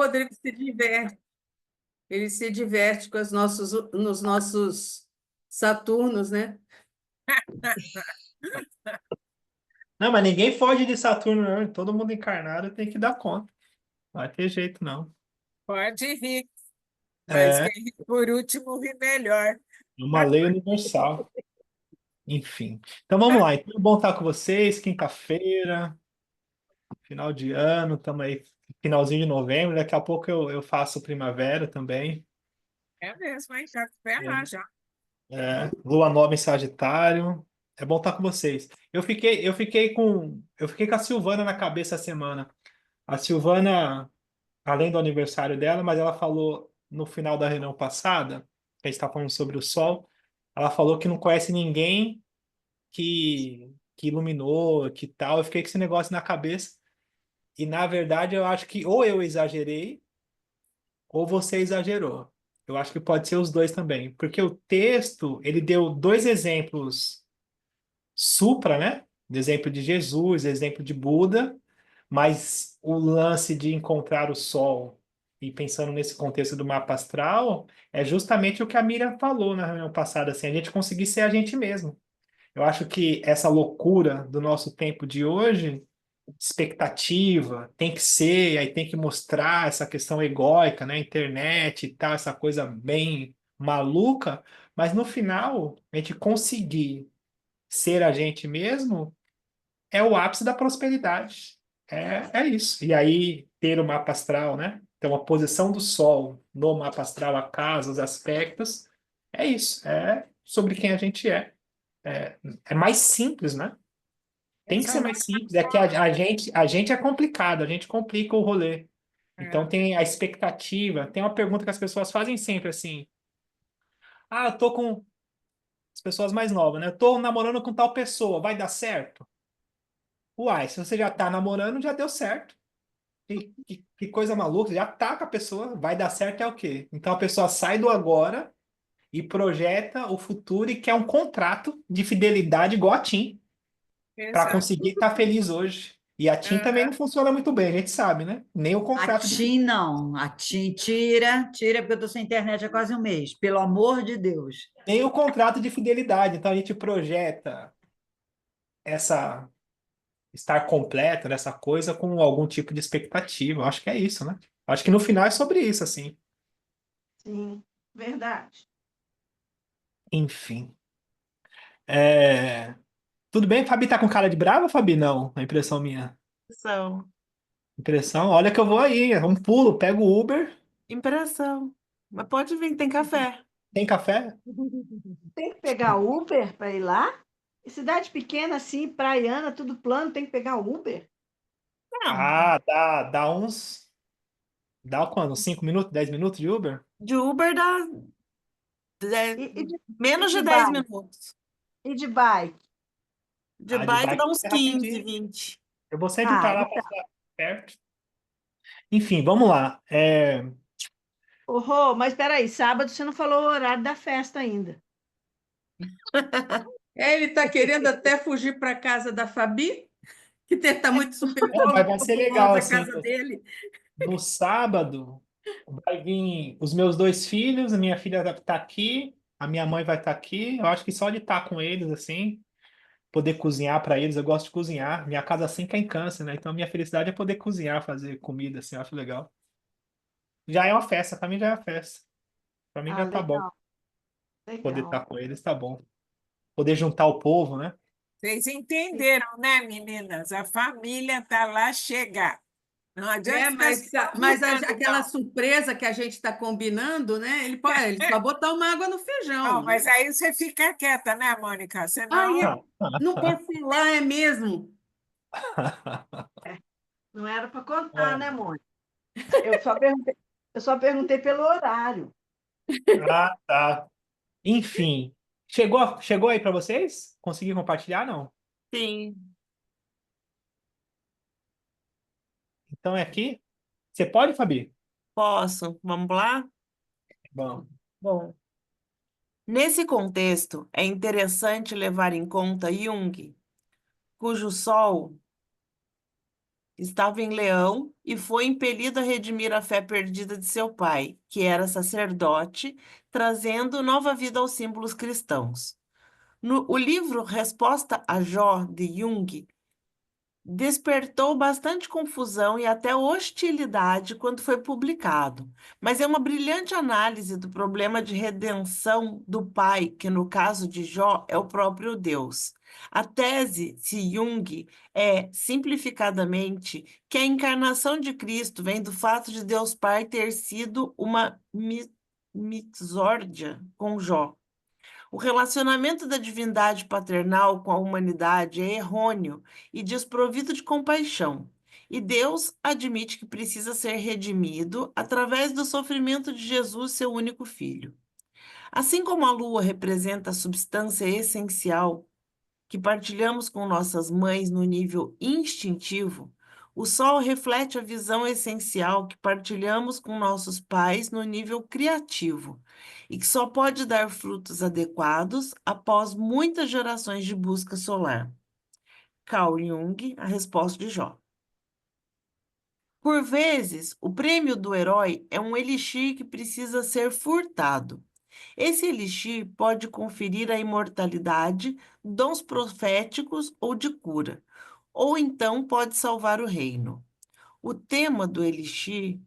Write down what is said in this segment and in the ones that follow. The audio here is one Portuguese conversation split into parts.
Rodrigo se diverte. Ele se diverte com nos nossos Saturnos, né? Não, mas ninguém foge de Saturno, não. Todo mundo encarnado tem que dar conta. Não vai ter jeito, não. Pode rir, mas É quem ri por último ri melhor. uma lei universal. Enfim. Então vamos lá. Então, é bom estar com vocês. Quinta-feira, final de ano, estamos aí, finalzinho de novembro. Daqui a pouco eu faço primavera também. É mesmo, hein? Tá com o pé lá já. Lua nova em Sagitário. É bom estar com vocês. Eu fiquei com a Silvana na cabeça essa semana. A Silvana, além do aniversário dela, mas ela falou no final da reunião passada, que a gente está falando sobre o Sol, ela falou que não conhece ninguém que iluminou, que tal. Eu fiquei com esse negócio na cabeça. E na verdade eu acho que ou eu exagerei ou você exagerou. Eu acho que pode ser os dois também, porque o texto, ele deu dois exemplos supra, né? De exemplo de Jesus, exemplo de Buda, mas o lance de encontrar o sol e pensando nesse contexto do mapa astral é justamente o que a Miriam falou na reunião passada, assim, a gente conseguir ser a gente mesmo. Eu acho que essa loucura do nosso tempo de hoje, expectativa, tem que ser, aí tem que mostrar essa questão egóica, né? Internet e tal, essa coisa bem maluca, mas no final, a gente conseguir ser a gente mesmo é o ápice da prosperidade. É isso. E aí, ter o mapa astral, né? Então, a posição do Sol no mapa astral, a casa, os aspectos, é isso. É sobre quem a gente é. É mais simples, né? Tem que Essa ser é mais simples. É que a gente é complicado, a gente complica o rolê. Então, é. tem a expectativa. Tem uma pergunta que as pessoas fazem sempre assim: ah, eu tô com as pessoas mais novas, né? Eu tô namorando com tal pessoa, vai dar certo? Uai, se você já tá namorando, já deu certo. Que coisa maluca, já tá com a pessoa, vai dar certo é o quê? Então a pessoa sai do agora e projeta o futuro e quer um contrato de fidelidade igual a TIM para Exato. conseguir estar feliz hoje. E a TIM também não funciona muito bem, a gente sabe, né? Nem o A contrato de TIM não, a TIM tira, porque eu estou sem internet há quase um mês, pelo amor de Deus. nem o contrato de fidelidade. Então a gente projeta essa estar completa dessa coisa com algum tipo de expectativa. Eu acho que é isso, né? Eu acho que no final é sobre isso, assim. Sim, verdade. Enfim. É, tudo bem? Fabi tá com cara de brava, Fabi? Não, a impressão minha. Impressão. Impressão, olha que eu vou aí, é um pulo, pego o Uber. Impressão. Mas pode vir, tem café. Tem café? Tem que pegar Uber para ir lá? E cidade pequena, assim, praiana, tudo plano, tem que pegar Uber? Não, Ah, dá uns. Dá quando? 5 minutos, 10 minutos de Uber? De Uber dá E de, menos e de de 10 bike? minutos. E de bike? De Ah, de bike bike dá uns é 15, rapidinho. 20. Eu vou sempre Ah, para lá, passar perto. Enfim, vamos lá. ô, Rô, mas peraí, sábado você não falou o horário da festa ainda. Ele está querendo até fugir para a casa da Fabi, que está muito Não, mas vai ser legal, populosa a assim. casa dele. No sábado, vai vir os meus dois filhos, a minha filha vai estar aqui, a minha mãe vai estar aqui. Eu acho que só de estar com eles, assim, poder cozinhar para eles, eu gosto de cozinhar. Minha casa assim que é em câncer, né? Então, minha felicidade é poder cozinhar, fazer comida, assim, eu acho legal. Já é uma festa, para mim já é uma festa. Para mim Ah, já tá bom. legal, Poder legal. estar com eles tá bom. Poder juntar o povo, né? Vocês entenderam, né, meninas? A família tá lá chegar. Não adianta É, ficar mas, se mas complicando, aquela não. surpresa que a gente está combinando, né? Ele só botar uma água no Não, feijão, né? mas aí você fica quieta, né, Mônica? Ai, Senão, não posso ir lá, é mesmo. Não era para contar, né, Mônica? Eu só perguntei, eu só perguntei pelo horário. Ah, tá. Enfim, chegou aí para vocês? Consegui compartilhar, não? Sim. Então é aqui. Você pode, Fabi? Posso? Vamos lá? Bom. Bom, nesse contexto, é interessante levar em conta Jung, cujo Sol estava em Leão e foi impelido a redimir a fé perdida de seu pai, que era sacerdote, trazendo nova vida aos símbolos cristãos. O livro Resposta a Jó, de Jung, despertou bastante confusão e até hostilidade quando foi publicado, mas é uma brilhante análise do problema de redenção do pai, que no caso de Jó é o próprio Deus. A tese de Jung é, simplificadamente, que a encarnação de Cristo vem do fato de Deus Pai ter sido uma mixórdia com Jó. O relacionamento da divindade paternal com a humanidade é errôneo e desprovido de compaixão. E Deus admite que precisa ser redimido através do sofrimento de Jesus, seu único filho. Assim como a lua representa a substância essencial que partilhamos com nossas mães no nível instintivo, o sol reflete a visão essencial que partilhamos com nossos pais no nível criativo e que só pode dar frutos adequados após muitas gerações de busca solar. Carl Jung, a resposta de Jó. Por vezes, o prêmio do herói é um elixir que precisa ser furtado. Esse elixir pode conferir a imortalidade, dons proféticos ou de cura, ou então pode salvar o reino. O tema do elixir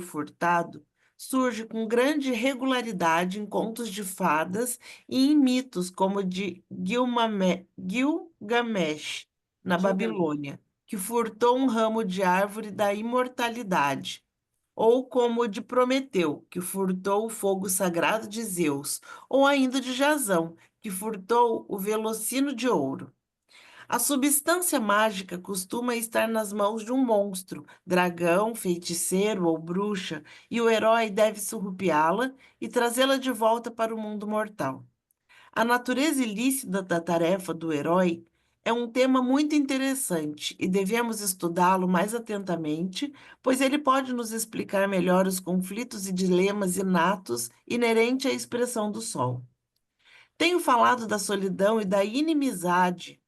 furtado surge com grande regularidade em contos de fadas e em mitos como o de Gilgamesh, na Babilônia, que furtou um ramo de árvore da imortalidade, ou como o de Prometeu, que furtou o fogo sagrado de Zeus, ou ainda de Jasão, que furtou o velocino de ouro. A substância mágica costuma estar nas mãos de um monstro, dragão, feiticeiro ou bruxa, e o herói deve surrupiá-la e trazê-la de volta para o mundo mortal. A natureza ilícita da tarefa do herói é um tema muito interessante e devemos estudá-lo mais atentamente, pois ele pode nos explicar melhor os conflitos e dilemas inatos inerentes à expressão do sol. Tenho falado da solidão e da inimizade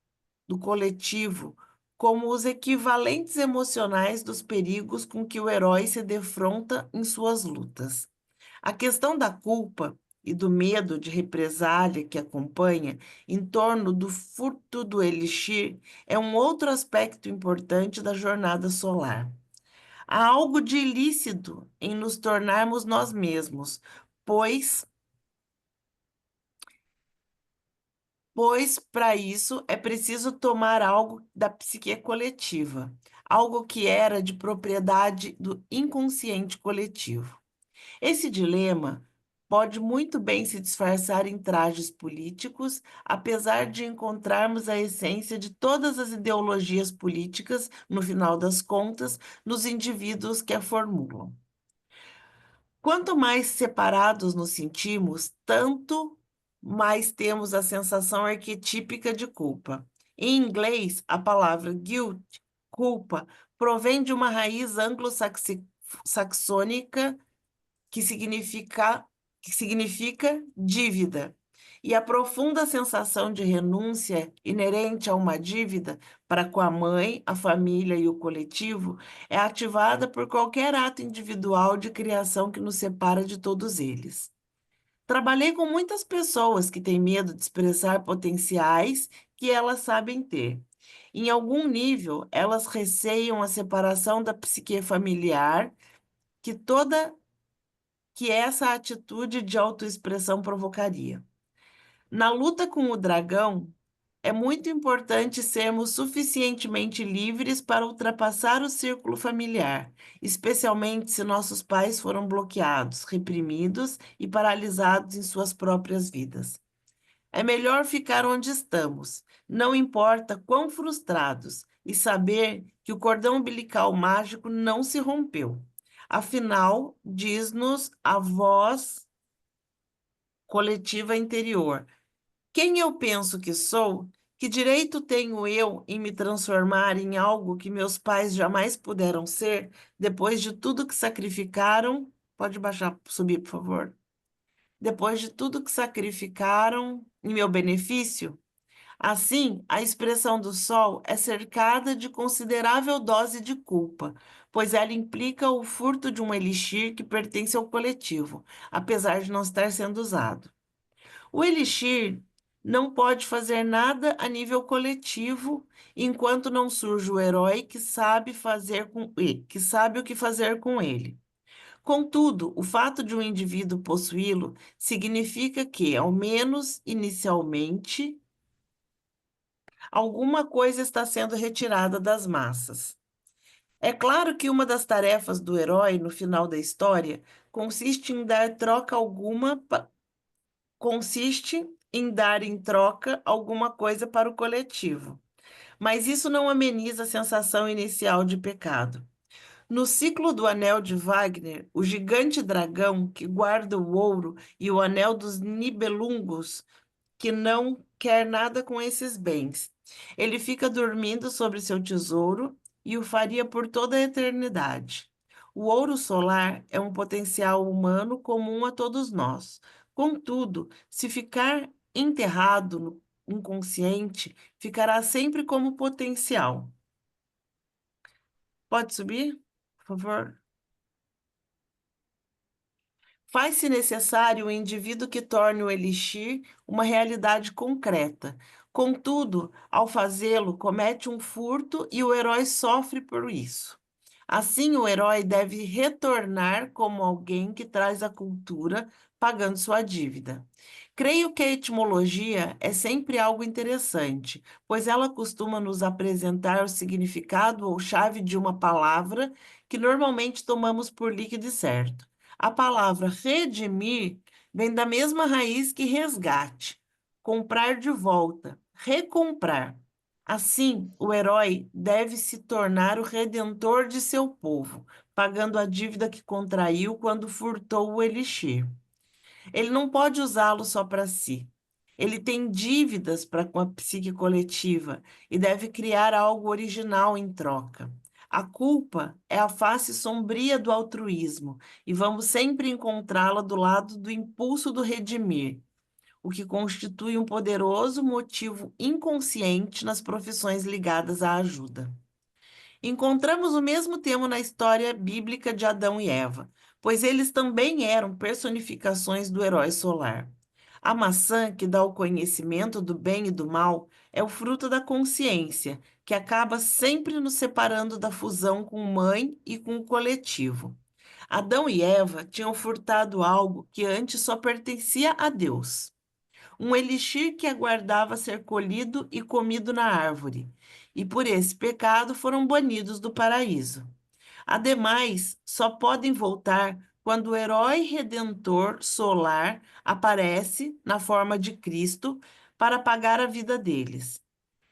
do coletivo como os equivalentes emocionais dos perigos com que o herói se defronta em suas lutas. A questão da culpa e do medo de represália que acompanha em torno do furto do elixir é um outro aspecto importante da jornada solar. Há algo de ilícito em nos tornarmos nós mesmos, pois para isso é preciso tomar algo da psique coletiva, algo que era de propriedade do inconsciente coletivo. Esse dilema pode muito bem se disfarçar em trajes políticos, apesar de encontrarmos a essência de todas as ideologias políticas, no final das contas, nos indivíduos que a formulam. Quanto mais separados nos sentimos, tanto mais temos a sensação arquetípica de culpa. Em inglês, a palavra guilt, culpa, provém de uma raiz anglo-saxônica que significa dívida. E a profunda sensação de renúncia inerente a uma dívida para com a mãe, a família e o coletivo é ativada por qualquer ato individual de criação que nos separa de todos eles. Trabalhei com muitas pessoas que têm medo de expressar potenciais que elas sabem ter. Em algum nível, elas receiam a separação da psique familiar que essa atitude de autoexpressão provocaria. Na luta com o dragão, é muito importante sermos suficientemente livres para ultrapassar o círculo familiar, especialmente se nossos pais foram bloqueados, reprimidos e paralisados em suas próprias vidas. É melhor ficar onde estamos, não importa quão frustrados, e saber que o cordão umbilical mágico não se rompeu. Afinal, diz-nos a voz coletiva interior: quem eu penso que sou? Que direito tenho eu em me transformar em algo que meus pais jamais puderam ser, depois de tudo que sacrificaram? Pode baixar, subir, por favor. Depois de tudo que sacrificaram em meu benefício? Assim, a expressão do sol é cercada de considerável dose de culpa, pois ela implica o furto de um elixir que pertence ao coletivo, apesar de não estar sendo usado. O elixir não pode fazer nada a nível coletivo enquanto não surge o herói que sabe que sabe o que fazer com ele. Contudo, o fato de um indivíduo possuí-lo significa que, ao menos inicialmente, alguma coisa está sendo retirada das massas. É claro que uma das tarefas do herói no final da história consiste em dar em troca alguma coisa para o coletivo. Mas isso não ameniza a sensação inicial de pecado. No ciclo do Anel de Wagner, o gigante dragão que guarda o ouro e o anel dos Nibelungos, que não quer nada com esses bens. Ele fica dormindo sobre seu tesouro e o faria por toda a eternidade. O ouro solar é um potencial humano comum a todos nós. Contudo, se ficar enterrado no inconsciente, ficará sempre como potencial. Pode subir, por favor? Faz-se necessário o indivíduo que torne o elixir uma realidade concreta. Contudo, ao fazê-lo, comete um furto e o herói sofre por isso. Assim, o herói deve retornar como alguém que traz a cultura, pagando sua dívida. Creio que a etimologia é sempre algo interessante, pois ela costuma nos apresentar o significado ou chave de uma palavra que normalmente tomamos por líquido e certo. A palavra redimir vem da mesma raiz que resgate, comprar de volta, recomprar. Assim, o herói deve se tornar o redentor de seu povo, pagando a dívida que contraiu quando furtou o elixir. Ele não pode usá-lo só para si. Ele tem dívidas para com a psique coletiva e deve criar algo original em troca. A culpa é a face sombria do altruísmo e vamos sempre encontrá-la do lado do impulso do redimir, o que constitui um poderoso motivo inconsciente nas profissões ligadas à ajuda. Encontramos o mesmo tema na história bíblica de Adão e Eva, pois eles também eram personificações do herói solar. A maçã, que dá o conhecimento do bem e do mal, é o fruto da consciência, que acaba sempre nos separando da fusão com mãe e com o coletivo. Adão e Eva tinham furtado algo que antes só pertencia a Deus. Um elixir que aguardava ser colhido e comido na árvore, e por esse pecado foram banidos do paraíso. Ademais, só podem voltar quando o herói redentor solar aparece na forma de Cristo para pagar a vida deles.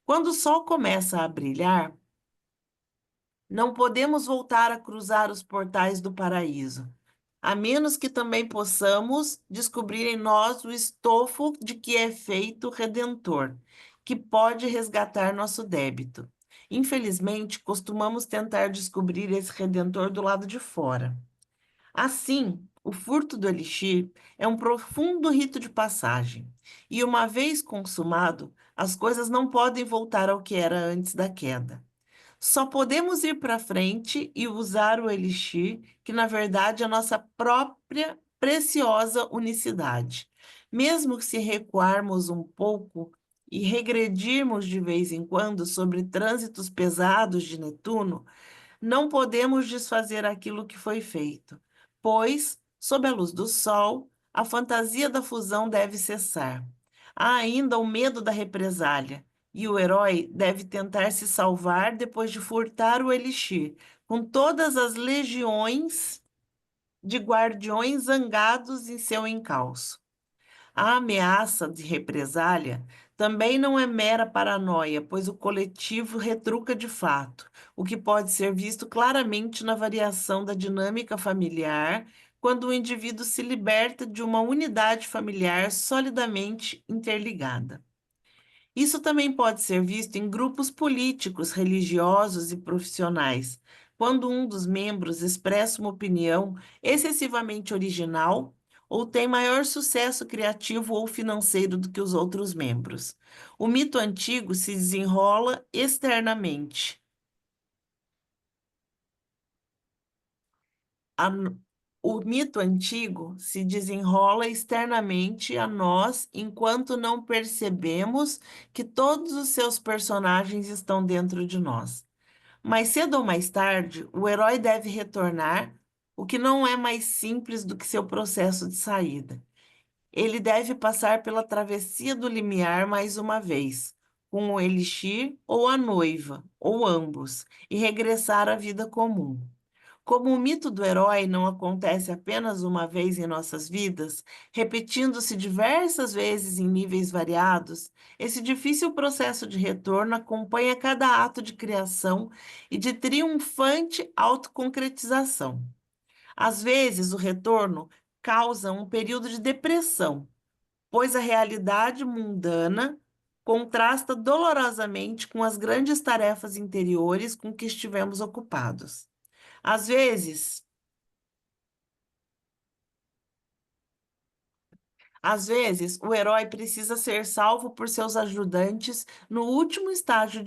Quando o sol começa a brilhar, não podemos voltar a cruzar os portais do paraíso, a menos que também possamos descobrir em nós o estofo de que é feito o Redentor, que pode resgatar nosso débito. Infelizmente, costumamos tentar descobrir esse Redentor do lado de fora. Assim, o furto do elixir é um profundo rito de passagem, e uma vez consumado, as coisas não podem voltar ao que era antes da queda. Só podemos ir para frente e usar o elixir, que na verdade é a nossa própria preciosa unicidade. Mesmo que se recuarmos um pouco e regredirmos de vez em quando sobre trânsitos pesados de Netuno, não podemos desfazer aquilo que foi feito, pois, sob a luz do sol, a fantasia da fusão deve cessar. Há ainda o medo da represália, e o herói deve tentar se salvar depois de furtar o elixir, com todas as legiões de guardiões zangados em seu encalço. A ameaça de represália também não é mera paranoia, pois o coletivo retruca de fato, o que pode ser visto claramente na variação da dinâmica familiar, quando o indivíduo se liberta de uma unidade familiar solidamente interligada. Isso também pode ser visto em grupos políticos, religiosos e profissionais, quando um dos membros expressa uma opinião excessivamente original ou tem maior sucesso criativo ou financeiro do que os outros membros. O mito antigo se desenrola externamente. A- O mito antigo se desenrola externamente a nós enquanto não percebemos que todos os seus personagens estão dentro de nós. Mais cedo ou mais tarde, o herói deve retornar, o que não é mais simples do que seu processo de saída. Ele deve passar pela travessia do limiar mais uma vez, com o elixir ou a noiva, ou ambos, e regressar à vida comum. Como o mito do herói não acontece apenas uma vez em nossas vidas, repetindo-se diversas vezes em níveis variados, esse difícil processo de retorno acompanha cada ato de criação e de triunfante autoconcretização. Às vezes, o retorno causa um período de depressão, pois a realidade mundana contrasta dolorosamente com as grandes tarefas interiores com que estivemos ocupados. Às vezes, o herói precisa ser salvo por seus ajudantes no último estágio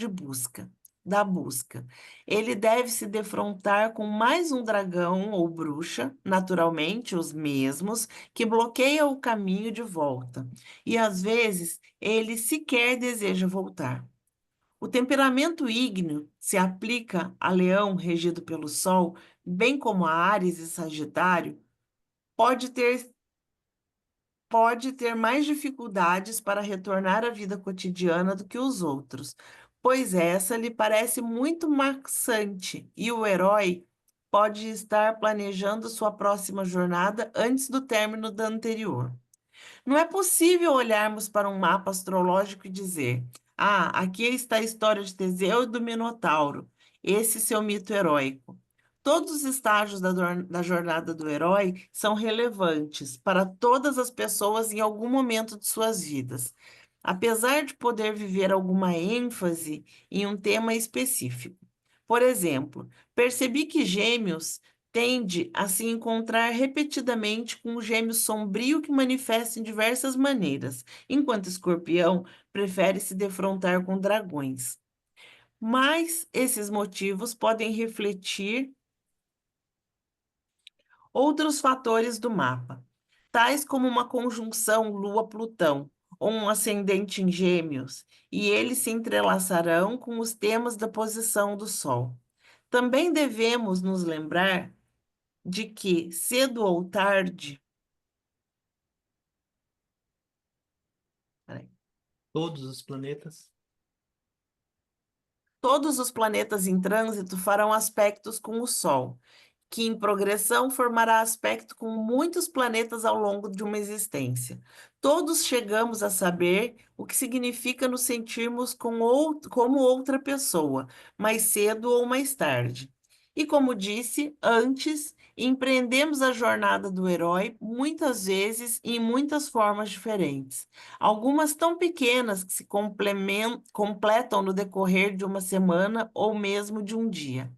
da busca. Ele deve se defrontar com mais um dragão ou bruxa, naturalmente os mesmos, que bloqueiam o caminho de volta. E às vezes ele sequer deseja voltar. O temperamento ígneo se aplica a Leão, regido pelo Sol, bem como a Áries e Sagitário, pode ter mais dificuldades para retornar à vida cotidiana do que os outros, pois essa lhe parece muito maçante e o herói pode estar planejando sua próxima jornada antes do término da anterior. Não é possível olharmos para um mapa astrológico e dizer: ah, aqui está a história de Teseu e do Minotauro, esse seu mito heróico. Todos os estágios da jornada do herói são relevantes para todas as pessoas em algum momento de suas vidas, apesar de poder viver alguma ênfase em um tema específico. Por exemplo, percebi que Gêmeos tende a se encontrar repetidamente com o gêmeo sombrio que manifesta em diversas maneiras, enquanto Escorpião prefere se defrontar com dragões. Mas esses motivos podem refletir outros fatores do mapa, tais como uma conjunção Lua-Plutão ou um ascendente em Gêmeos, e eles se entrelaçarão com os temas da posição do Sol. Também devemos nos lembrar de que, cedo ou tarde, peraí, Todos os planetas. todos os planetas em trânsito farão aspectos com o Sol, que em progressão formará aspecto com muitos planetas ao longo de uma existência. Todos chegamos a saber o que significa nos sentirmos como outra pessoa, mais cedo ou mais tarde. E como disse antes, empreendemos a jornada do herói muitas vezes e em muitas formas diferentes. Algumas tão pequenas que se completam no decorrer de uma semana ou mesmo de um dia.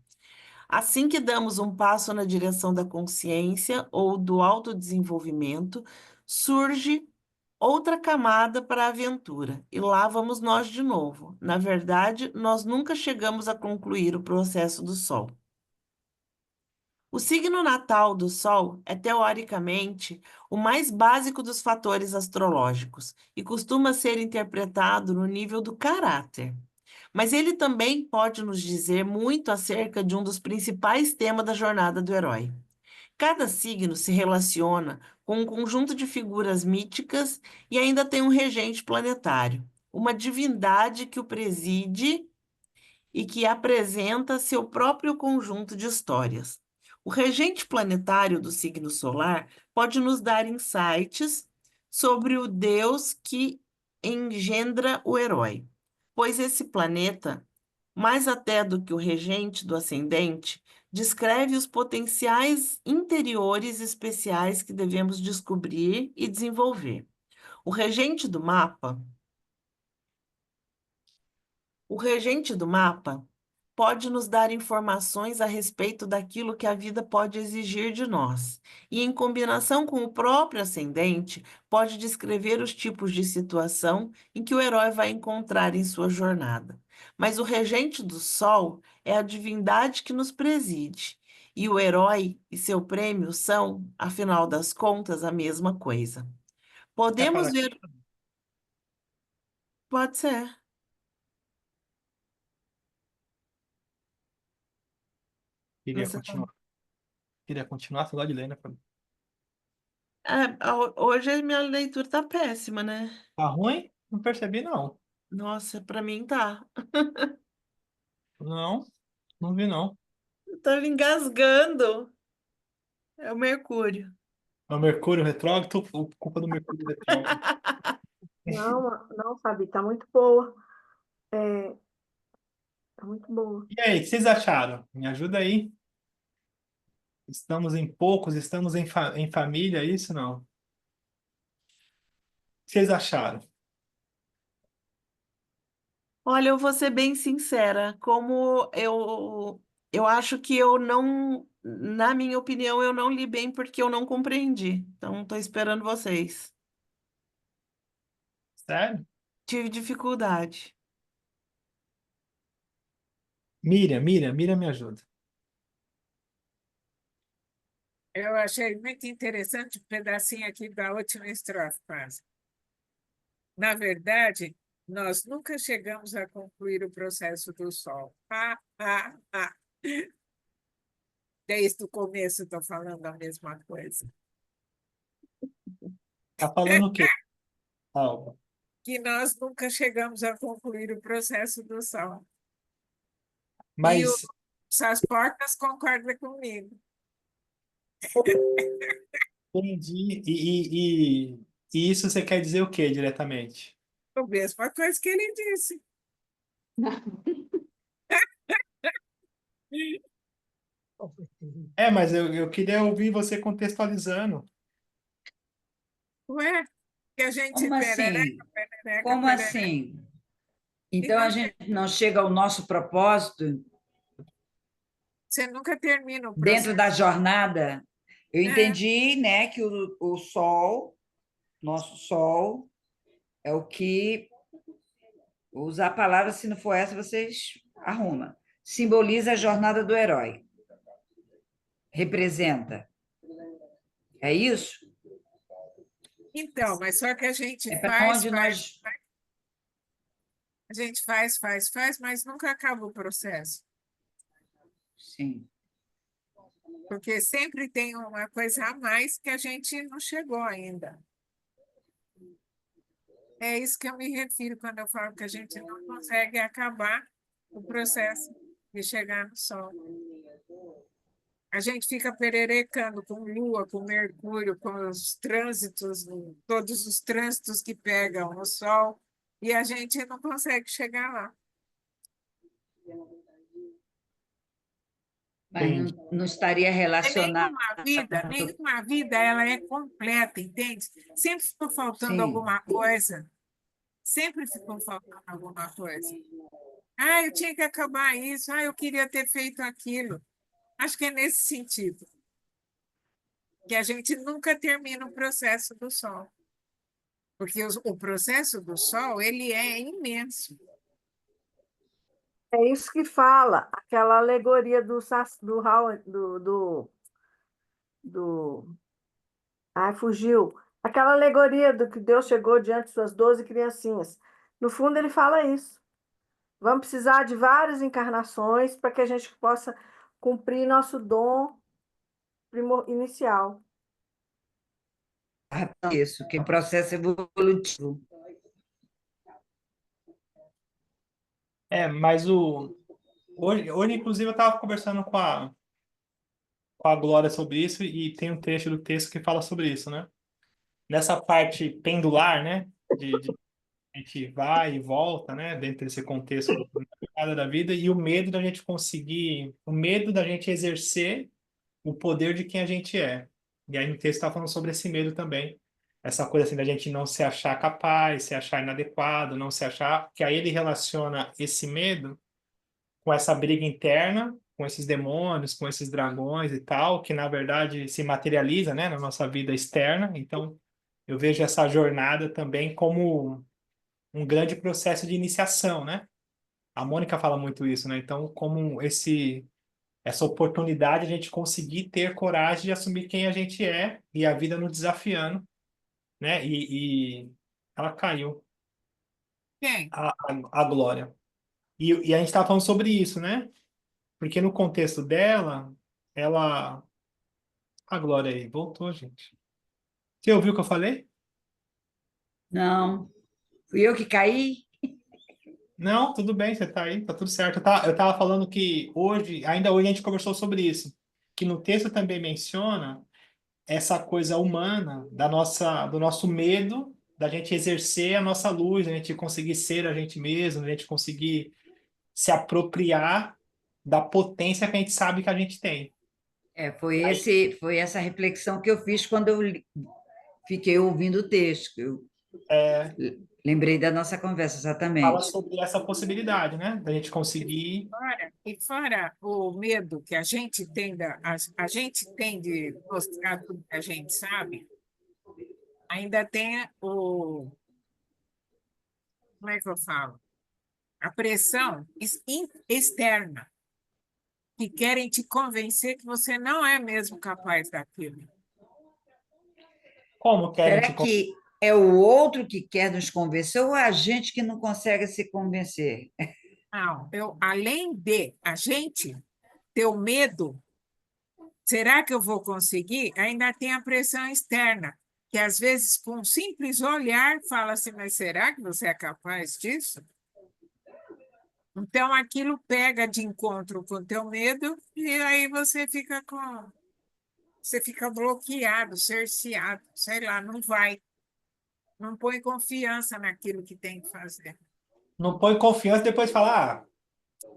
Assim que damos um passo na direção da consciência ou do autodesenvolvimento, surge outra camada para a aventura, e lá vamos nós de novo. Na verdade, nós nunca chegamos a concluir o processo do Sol. O signo natal do Sol é, teoricamente, o mais básico dos fatores astrológicos e costuma ser interpretado no nível do caráter. Mas ele também pode nos dizer muito acerca de um dos principais temas da jornada do herói. Cada signo se relaciona com um conjunto de figuras míticas e ainda tem um regente planetário, uma divindade que o preside e que apresenta seu próprio conjunto de histórias. O regente planetário do signo solar pode nos dar insights sobre o Deus que engendra o herói, pois esse planeta, mais até do que o regente do ascendente, descreve os potenciais interiores especiais que devemos descobrir e desenvolver. O regente do mapa pode nos dar informações a respeito daquilo que a vida pode exigir de nós. E, em combinação com o próprio ascendente, pode descrever os tipos de situação em que o herói vai encontrar em sua jornada. Mas o regente do Sol é a divindade que nos preside. E o herói e seu prêmio são, afinal das contas, a mesma coisa. Quer Podemos falar ver. Pode ser. Queria Você continuar. Queria continuar, você gosta de ler, né, Fabi? Hoje a minha leitura tá péssima, né? Tá ruim? Não percebi, não. Nossa, para mim tá. Não, não vi, não. Eu tava engasgando. É o Mercúrio. É o Mercúrio retrógrado, culpa do Mercúrio retrógrado. Não, não, Fabi, tá muito boa. Tá muito boa. E aí, o que vocês acharam? Me ajuda aí. Estamos em poucos, estamos em família, é isso não? O que vocês acharam? Olha, eu vou ser bem sincera, como eu acho que eu não, na minha opinião, eu não li bem porque eu não compreendi. Então, estou esperando vocês. Sério? Tive dificuldade. Miriam, me ajuda. Eu achei muito interessante o pedacinho aqui da última estrofe, quase. Na verdade, nós nunca chegamos a concluir o processo do Sol. Desde o começo estou falando a mesma coisa. Tá falando o quê, Alba? Que nós nunca chegamos a concluir o processo do Sol. E o Mas, Portas concorda comigo. entendi. E isso você quer dizer o quê, diretamente? A mesma coisa que ele disse. É, mas eu queria ouvir você contextualizando. Ué, que a gente Como assim? perereca, Como perereca. assim? Então a gente não chega ao nosso propósito Você nunca termina o dentro processo. da jornada? Eu É. entendi, né, que o Sol, nosso Sol, é o que, vou usar a palavra, se não for essa, vocês arrumam. Simboliza a jornada do herói. Representa. É isso? Então, mas só que a gente É para faz, onde faz, nós. a gente faz, mas nunca acaba o processo. Sim. Porque sempre tem uma coisa a mais que a gente não chegou ainda. É isso que eu me refiro quando eu falo que a gente não consegue acabar o processo de chegar no Sol. A gente fica pererecando com Lua, com Mercúrio, com os trânsitos, todos os trânsitos que pegam no Sol, e a gente não consegue chegar lá. Mas não estaria relacionado. Nenhuma vida ela é completa, entende? Sempre ficou faltando Sim. alguma coisa. Sempre ficou faltando alguma coisa. Eu tinha que acabar isso. Eu queria ter feito aquilo. Acho que é nesse sentido que a gente nunca termina o processo do Sol. Porque o processo do Sol ele é imenso. É isso que fala, aquela alegoria do fugiu. Aquela alegoria do que Deus chegou diante de suas 12 criancinhas. No fundo, ele fala isso. Vamos precisar de várias encarnações para que a gente possa cumprir nosso dom inicial. Isso, que é um processo evolutivo. Mas hoje, inclusive, eu estava conversando com a Glória sobre isso e tem um trecho do texto que fala sobre isso, né? Nessa parte pendular, né? De a gente vai e volta, né? Dentro desse contexto da vida e o medo da gente conseguir, o medo da gente exercer o poder de quem a gente é. E aí no texto está falando sobre esse medo também. Essa coisa assim da gente não se achar capaz, se achar inadequado, não se achar, que aí ele relaciona esse medo com essa briga interna, com esses demônios, com esses dragões e tal, que na verdade se materializa, né, na nossa vida externa. Então, eu vejo essa jornada também como um grande processo de iniciação, né? A Mônica fala muito isso, né? Então, como essa oportunidade de a gente conseguir ter coragem de assumir quem a gente é e a vida nos desafiando, né? E ela caiu, Quem? a Glória. E a gente estava falando sobre isso, né? Porque no contexto dela, ela. A Glória aí, voltou, gente. Você ouviu o que eu falei? Não, fui eu que caí? Não, tudo bem, você tá aí, tá tudo certo. Eu tava falando que hoje, ainda hoje a gente conversou sobre isso, que no texto também menciona essa coisa humana do nosso medo da gente exercer a nossa luz, da gente conseguir ser a gente mesmo, da gente conseguir se apropriar da potência que a gente sabe que a gente tem. Foi essa reflexão que eu fiz quando fiquei ouvindo o texto. Eu É, lembrei da nossa conversa, fala exatamente. sobre essa possibilidade, né? Da gente conseguir. Fora o medo que a gente tem a gente tem de mostrar tudo que a gente sabe, ainda tem como é que eu falo? A pressão externa, que querem te convencer que você não é mesmo capaz daquilo. Como querem Será te convencer? que é o outro que quer nos convencer ou é a gente que não consegue se convencer? Não, além de a gente ter o medo, será que eu vou conseguir? Ainda tem a pressão externa, que às vezes, com um simples olhar, fala assim, mas será que você é capaz disso? Então, aquilo pega de encontro com o teu medo e aí você fica bloqueado, cerceado, sei lá, não vai, não põe confiança naquilo que tem que fazer. Não põe confiança e depois fala,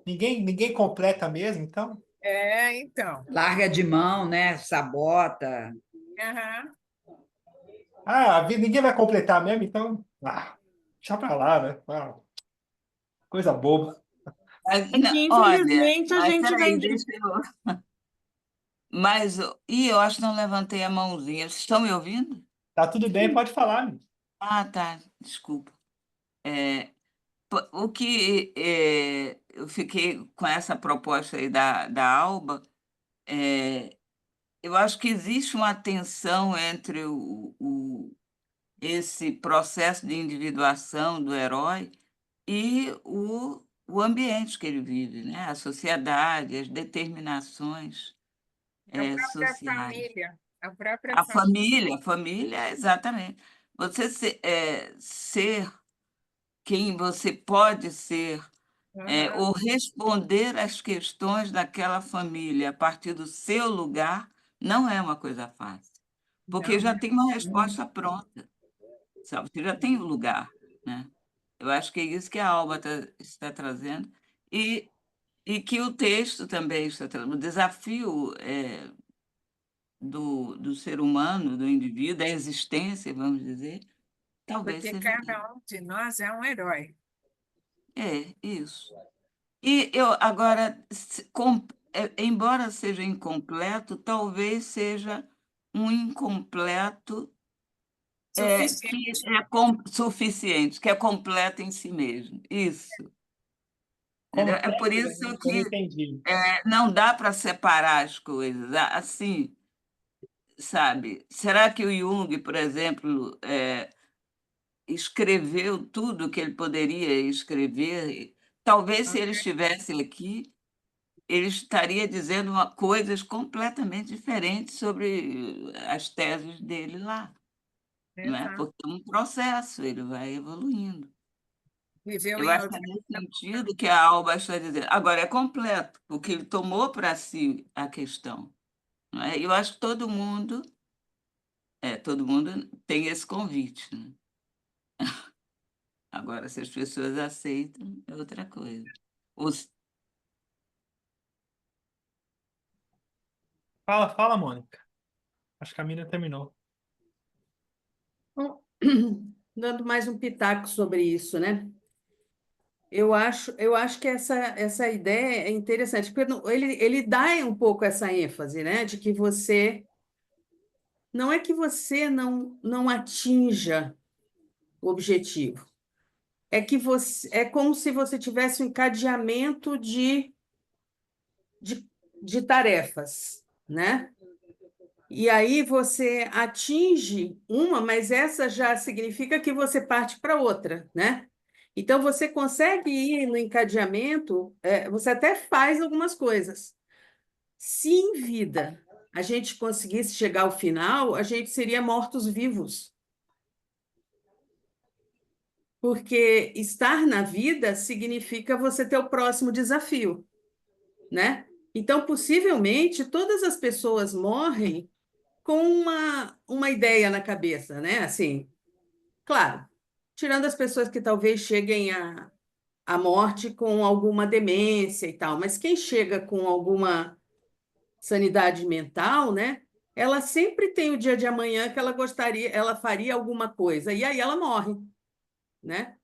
ninguém completa mesmo, então. Então. Larga de mão, né? Sabota. Aham. A vida ninguém vai completar mesmo, então. Deixa pra lá, né? Coisa boba. Mas, É que, olha, infelizmente, a mas gente peraí, vem deixa eu. Mas, eu acho que não levantei a mãozinha. Vocês estão me ouvindo? Tá tudo bem, pode falar, meu. Ah, tá, desculpa. É, o que eu fiquei com essa proposta aí da Alba, eu acho que existe uma tensão entre esse processo de individuação do herói e o ambiente que ele vive, né? A sociedade, as determinações A própria sociais. família, a própria família. A família, exatamente. Você ser quem você pode ser, Aham. ou responder às questões daquela família a partir do seu lugar, não é uma coisa fácil, porque Não, já tem uma resposta pronta, sabe? Você já tem o lugar, né? Eu acho que é isso que a Alba está trazendo, e, e que o texto também está trazendo. O desafio do ser humano, do indivíduo, da existência, vamos dizer, talvez porque seja isso. cada um de nós é um herói. É, isso. E eu agora, embora seja incompleto, talvez seja um incompleto Suficiente. suficiente, que é completo em si mesmo. Isso. Entendeu? É por Completo, isso eu não que entendi. não dá para separar as coisas. Assim, sabe? Será que o Jung, por exemplo, escreveu tudo o que ele poderia escrever? Talvez se ele estivesse aqui, ele estaria dizendo coisas completamente diferentes sobre as teses dele lá, não é? Exato. Porque é um processo, ele vai evoluindo. Viveu Eu em acho que é outra. nesse sentido que a Alba está dizendo. Agora, é completo, porque ele tomou para si a questão, não é? Eu acho que todo mundo tem esse convite, né? Agora, se as pessoas aceitam, é outra coisa. Os Fala, Mônica. Acho que a mina terminou. Bom, dando mais um pitaco sobre isso, né? Eu acho que essa ideia é interessante, porque ele dá um pouco essa ênfase, né? De que você. Não é que você não atinja o objetivo, é que você é como se você tivesse um encadeamento de, de tarefas, né? E aí você atinge uma, mas essa já significa que você parte para outra, né? Então você consegue ir no encadeamento, você até faz algumas coisas. Se em vida a gente conseguisse chegar ao final, a gente seria mortos-vivos, porque estar na vida significa você ter o próximo desafio, né? Então, possivelmente, todas as pessoas morrem com uma ideia na cabeça, né? Assim, claro, tirando as pessoas que talvez cheguem à morte com alguma demência e tal, mas quem chega com alguma sanidade mental, né? Ela sempre tem o dia de amanhã que ela gostaria, ela faria alguma coisa, e aí ela morre, né?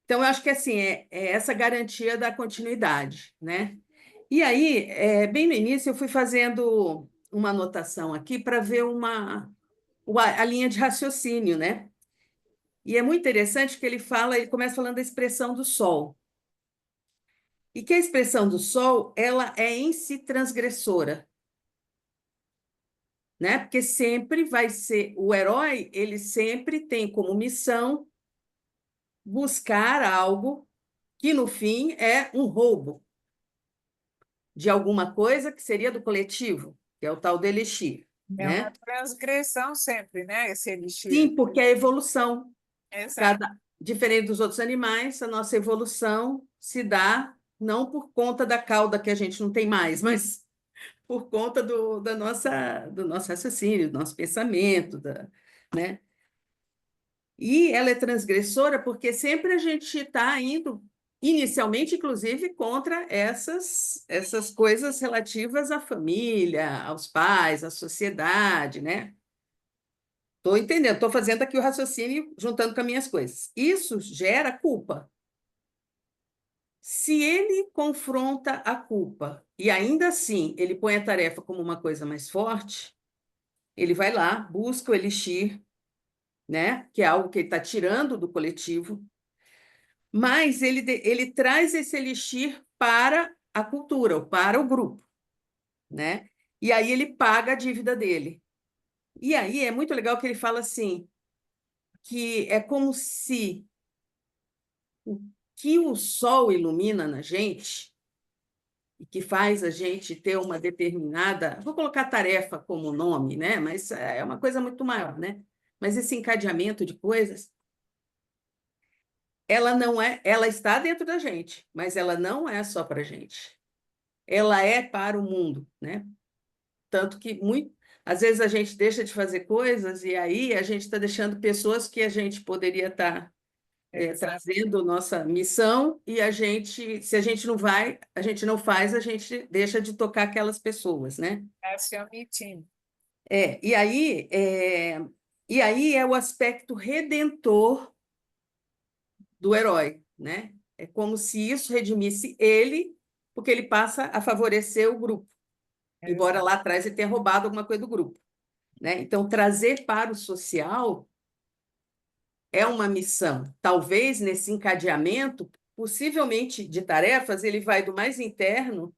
Então, eu acho que assim, é essa garantia da continuidade, né? E aí, bem no início, eu fui fazendo uma anotação aqui para ver a linha de raciocínio, né? E é muito interessante que ele começa falando da expressão do sol. E que a expressão do sol, ela é em si transgressora, né? Porque sempre vai ser o herói, ele sempre tem como missão buscar algo que no fim é um roubo de alguma coisa que seria do coletivo, que é o tal do elixir, É uma né? transgressão sempre, né? Esse elixir. Sim, porque é evolução. Exato. Diferente dos outros animais, a nossa evolução se dá não por conta da cauda que a gente não tem mais, mas por conta do nosso raciocínio, do nosso pensamento, né? E ela é transgressora porque sempre a gente está indo, inicialmente, inclusive, contra essas coisas relativas à família, aos pais, à sociedade, né? Estou entendendo, estou fazendo aqui o raciocínio, juntando com as minhas coisas. Isso gera culpa. Se ele confronta a culpa e ainda assim ele põe a tarefa como uma coisa mais forte, ele vai lá, busca o elixir, né? Que é algo que ele está tirando do coletivo, mas ele traz esse elixir para a cultura, ou para o grupo, né? E aí ele paga a dívida dele. E aí é muito legal que ele fala assim, que é como se o que o sol ilumina na gente e que faz a gente ter uma determinada, vou colocar tarefa como nome, né? Mas é uma coisa muito maior, né? Mas esse encadeamento de coisas, ela está dentro da gente, mas ela não é só para a gente. Ela é para o mundo, né? Tanto que às vezes a gente deixa de fazer coisas e aí a gente está deixando pessoas que a gente poderia estar trazendo nossa missão e se a gente não vai, a gente não faz, a gente deixa de tocar aquelas pessoas, né? Está se omitindo. É, e aí é, e aí é o aspecto redentor do herói, né? É como se isso redimisse ele, porque ele passa a favorecer o grupo, embora lá atrás ele tenha roubado alguma coisa do grupo, né? Então, trazer para o social é uma missão. Talvez nesse encadeamento, possivelmente de tarefas, ele vai do mais interno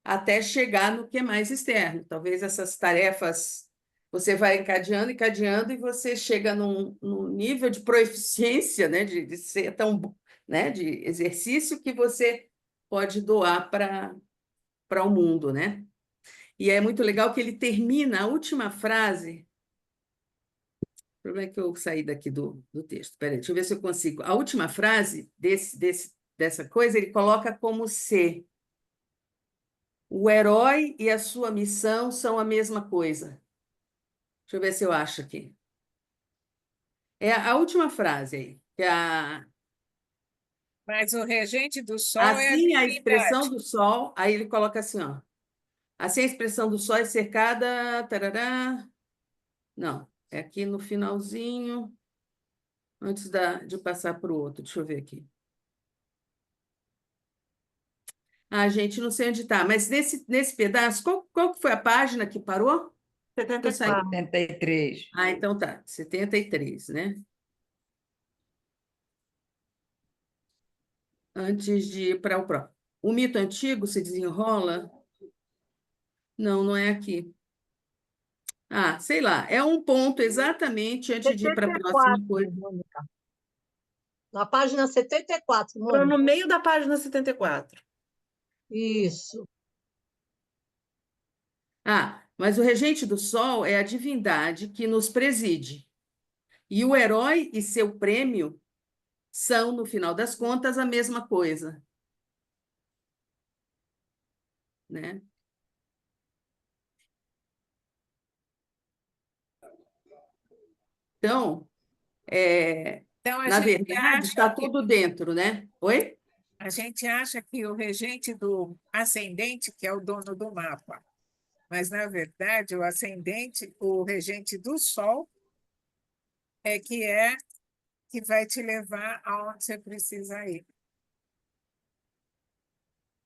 até chegar no que é mais externo. Talvez essas tarefas você vai encadeando, encadeando, e você chega num nível de proficiência, né, de ser tão, né, de exercício que você pode doar para o mundo, né? E é muito legal que ele termina a última frase. O problema é que eu saí daqui do texto. Espera aí, deixa eu ver se eu consigo. A última frase dessa coisa, ele coloca como se o herói e a sua missão são a mesma coisa. Deixa eu ver se eu acho aqui. É a última frase aí. Mas o regente do sol é a Assim, a expressão divindade. do sol, aí ele coloca assim, ó. Assim, a expressão do sol é cercada. Tarará. Não, é aqui no finalzinho, antes de passar para o outro. Deixa eu ver aqui. Ah, gente, não sei onde está, mas nesse pedaço, qual que foi a página que parou? Eu saí. 74. 73. Ah, então tá, 73, né? Antes de ir para o próximo. O mito antigo se desenrola? Não, não é aqui. Ah, sei lá, é um ponto exatamente antes de ir para a próxima 74, coisa. Mônica. Na página 74, Estou no Mônica. meio da página 74. Isso. Ah, mas o regente do sol é a divindade que nos preside. E o herói e seu prêmio são, no final das contas, a mesma coisa, né? Então, Então, a na gente verdade, acha está que tudo dentro, né? Oi? a gente acha que o regente do ascendente que é o dono do mapa, mas na verdade o ascendente, o regente do Sol é que vai te levar aonde você precisa ir.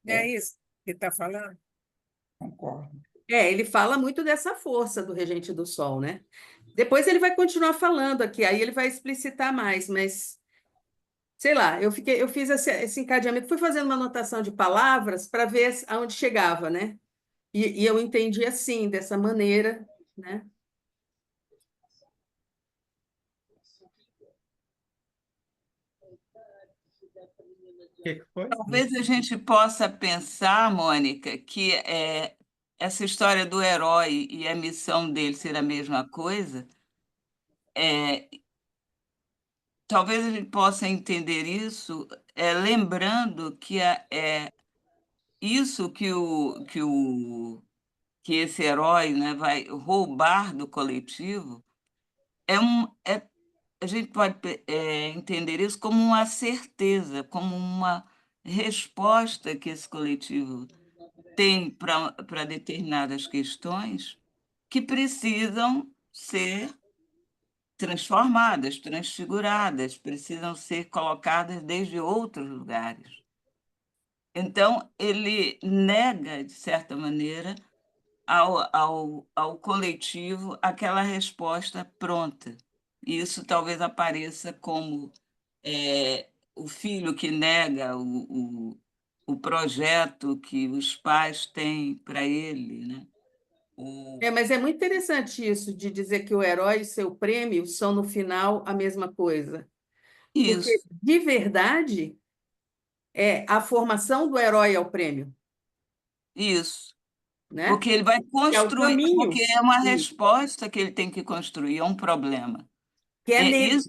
Não é É, isso que está falando? concordo. Ele fala muito dessa força do regente do sol, né? Depois ele vai continuar falando aqui, aí ele vai explicitar mais, mas sei lá, eu fiz esse encadeamento, fui fazendo uma anotação de palavras para ver aonde chegava, né? E eu entendi assim, dessa maneira, né? O que que foi? Talvez a gente possa pensar, Mônica, que essa história do herói e a missão dele ser a mesma coisa, é, talvez a gente possa entender isso lembrando que isso que esse herói, né, vai roubar do coletivo a gente pode entender isso como uma certeza, como uma resposta que esse coletivo tem para determinadas questões que precisam ser transformadas, transfiguradas, precisam ser colocadas desde outros lugares. Então, ele nega, de certa maneira, ao coletivo aquela resposta pronta. E isso talvez apareça como o filho que nega o projeto que os pais têm para ele, né? Mas é muito interessante isso de dizer que o herói e seu prêmio são, no final, a mesma coisa. Porque, Isso, de verdade, a formação do herói é o prêmio, isso. né? Porque ele vai É o construir, porque caminho, é uma isso, resposta que ele tem que construir, é um problema. que é É nele. isso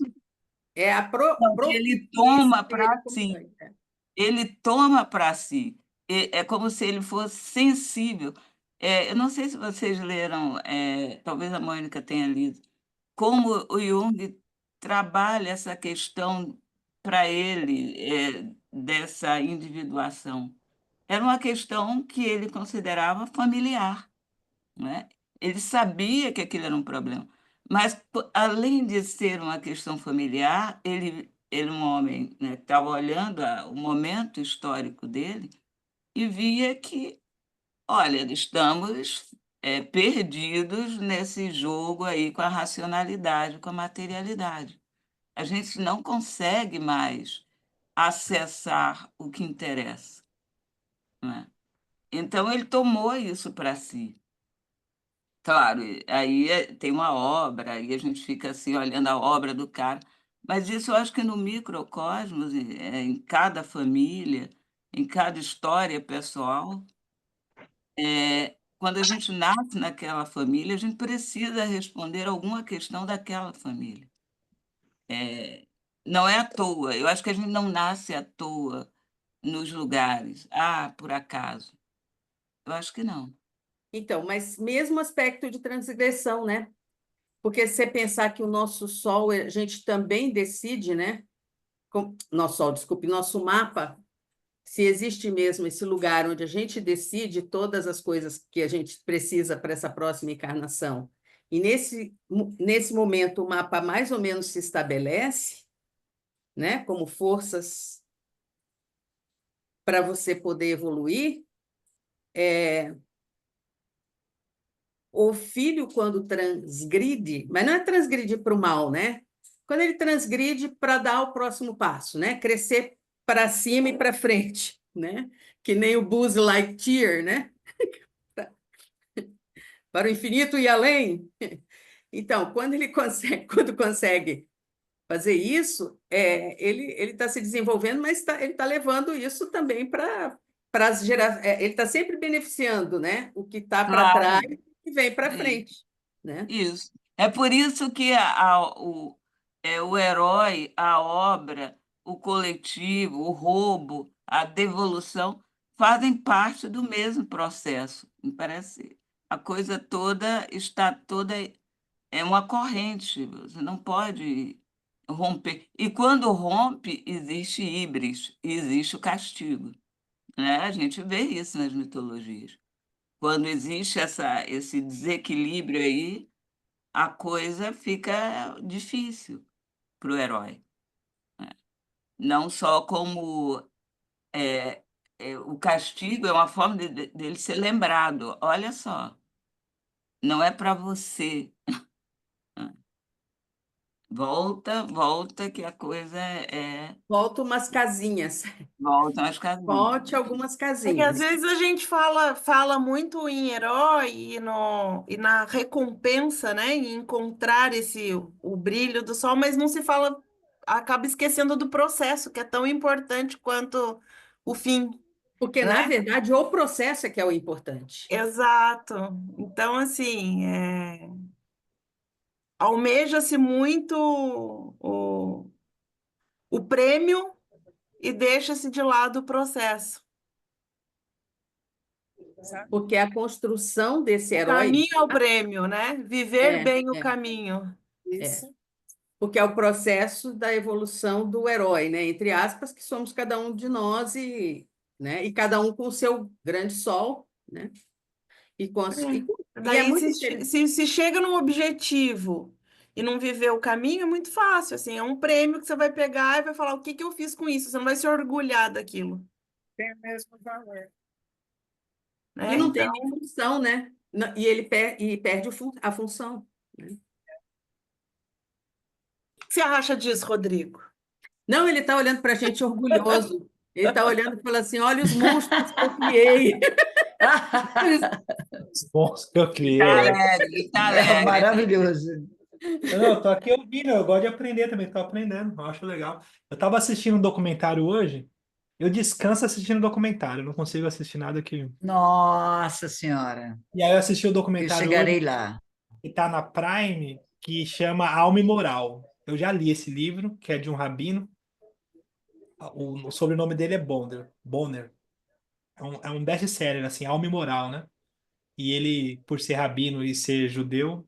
É a que ele propície toma para dele como si. herói. Ele toma para si. É como se ele fosse sensível. Eu não sei se vocês leram, talvez a Mônica tenha lido, como o Jung trabalha essa questão para ele, dessa individuação. Era uma questão que ele considerava familiar, né? Ele sabia que aquilo era um problema, mas, além de ser uma questão familiar, ele um homem, né, que estava olhando o momento histórico dele e via que, olha, estamos perdidos nesse jogo aí com a racionalidade, com a materialidade. A gente não consegue mais acessar o que interessa, né? Então, ele tomou isso para si. Claro, aí tem uma obra, aí a gente fica assim olhando a obra do cara, mas isso eu acho que no microcosmos, em cada família, em cada história pessoal, quando a gente nasce naquela família, a gente precisa responder alguma questão daquela família. Não é à toa, eu acho que a gente não nasce à toa nos lugares, por acaso. Eu acho que não. Então, mas mesmo aspecto de transgressão, né? Porque se você pensar que o nosso sol, a gente também decide, né? Nosso sol, desculpe, nosso mapa, se existe mesmo esse lugar onde a gente decide todas as coisas que a gente precisa para essa próxima encarnação. E nesse momento o mapa mais ou menos se estabelece, né? Como forças para você poder evoluir, o filho, quando transgride, mas não é transgredir para o mal, né? Quando ele transgride para dar o próximo passo, né? Crescer para cima e para frente, né? Que nem o Buzz Lightyear, né? Para o infinito e além. Então, quando consegue fazer isso, ele está se desenvolvendo, mas ele está levando isso também para as gerações. Ele está sempre beneficiando, né? O que está para trás Claro, e vem para é frente, né? isso. É por isso que o herói, a obra, o coletivo, o roubo, a devolução fazem parte do mesmo processo. Me parece. A coisa toda está toda. É uma corrente, você não pode romper. E quando rompe, existe híbris, existe o castigo, né? A gente vê isso nas mitologias. Quando existe esse desequilíbrio aí, a coisa fica difícil para o herói. Não só como o castigo é uma forma dele ser lembrado. Olha só, não é para você. Volta, volta, que a coisa Volta umas casinhas, volta às casinhas. volte algumas É que às casinhas. vezes a gente fala muito em herói e na recompensa, né? Em encontrar o brilho do sol, mas não se fala, acaba esquecendo do processo, que é tão importante quanto o fim, Porque, na né? verdade, o processo é que é o importante. Exato. Então, assim, almeja-se muito o prêmio e deixa-se de lado o processo. Porque a construção desse O herói caminho é o prêmio, né? Viver é, bem o é, caminho. é. Porque é o processo da evolução do herói, né? Entre aspas, que somos cada um de nós né? E cada um com o seu grande sol, né? E é Daí, muito interessante. se chega num objetivo e não viver o caminho, é muito fácil, assim, é um prêmio que você vai pegar e vai falar o que que eu fiz com isso, você não vai se orgulhar daquilo, Tem o mesmo valor. E né? não tem Então, nem função, né? E e perde a função, né? o que você acha disso, Rodrigo? Não, ele está olhando para a gente orgulhoso. Ele está olhando e fala assim: olha os monstros que eu criei. Os bons que eu Tá criei. alegre, tá É alegre. maravilhoso. Eu tô aqui ouvindo, eu gosto de aprender também, tô aprendendo, eu acho legal. Eu tava assistindo um documentário hoje, eu descanso assistindo documentário, eu não consigo assistir nada que... Nossa Senhora, E aí eu assisti o eu documentário hoje, chegarei lá. que tá na Prime, que chama Alma e Moral. Eu já li esse livro, que é de um rabino, o sobrenome dele é Bonner. É um best-seller, assim, Alma e Moral, né? E ele, por ser rabino e ser judeu,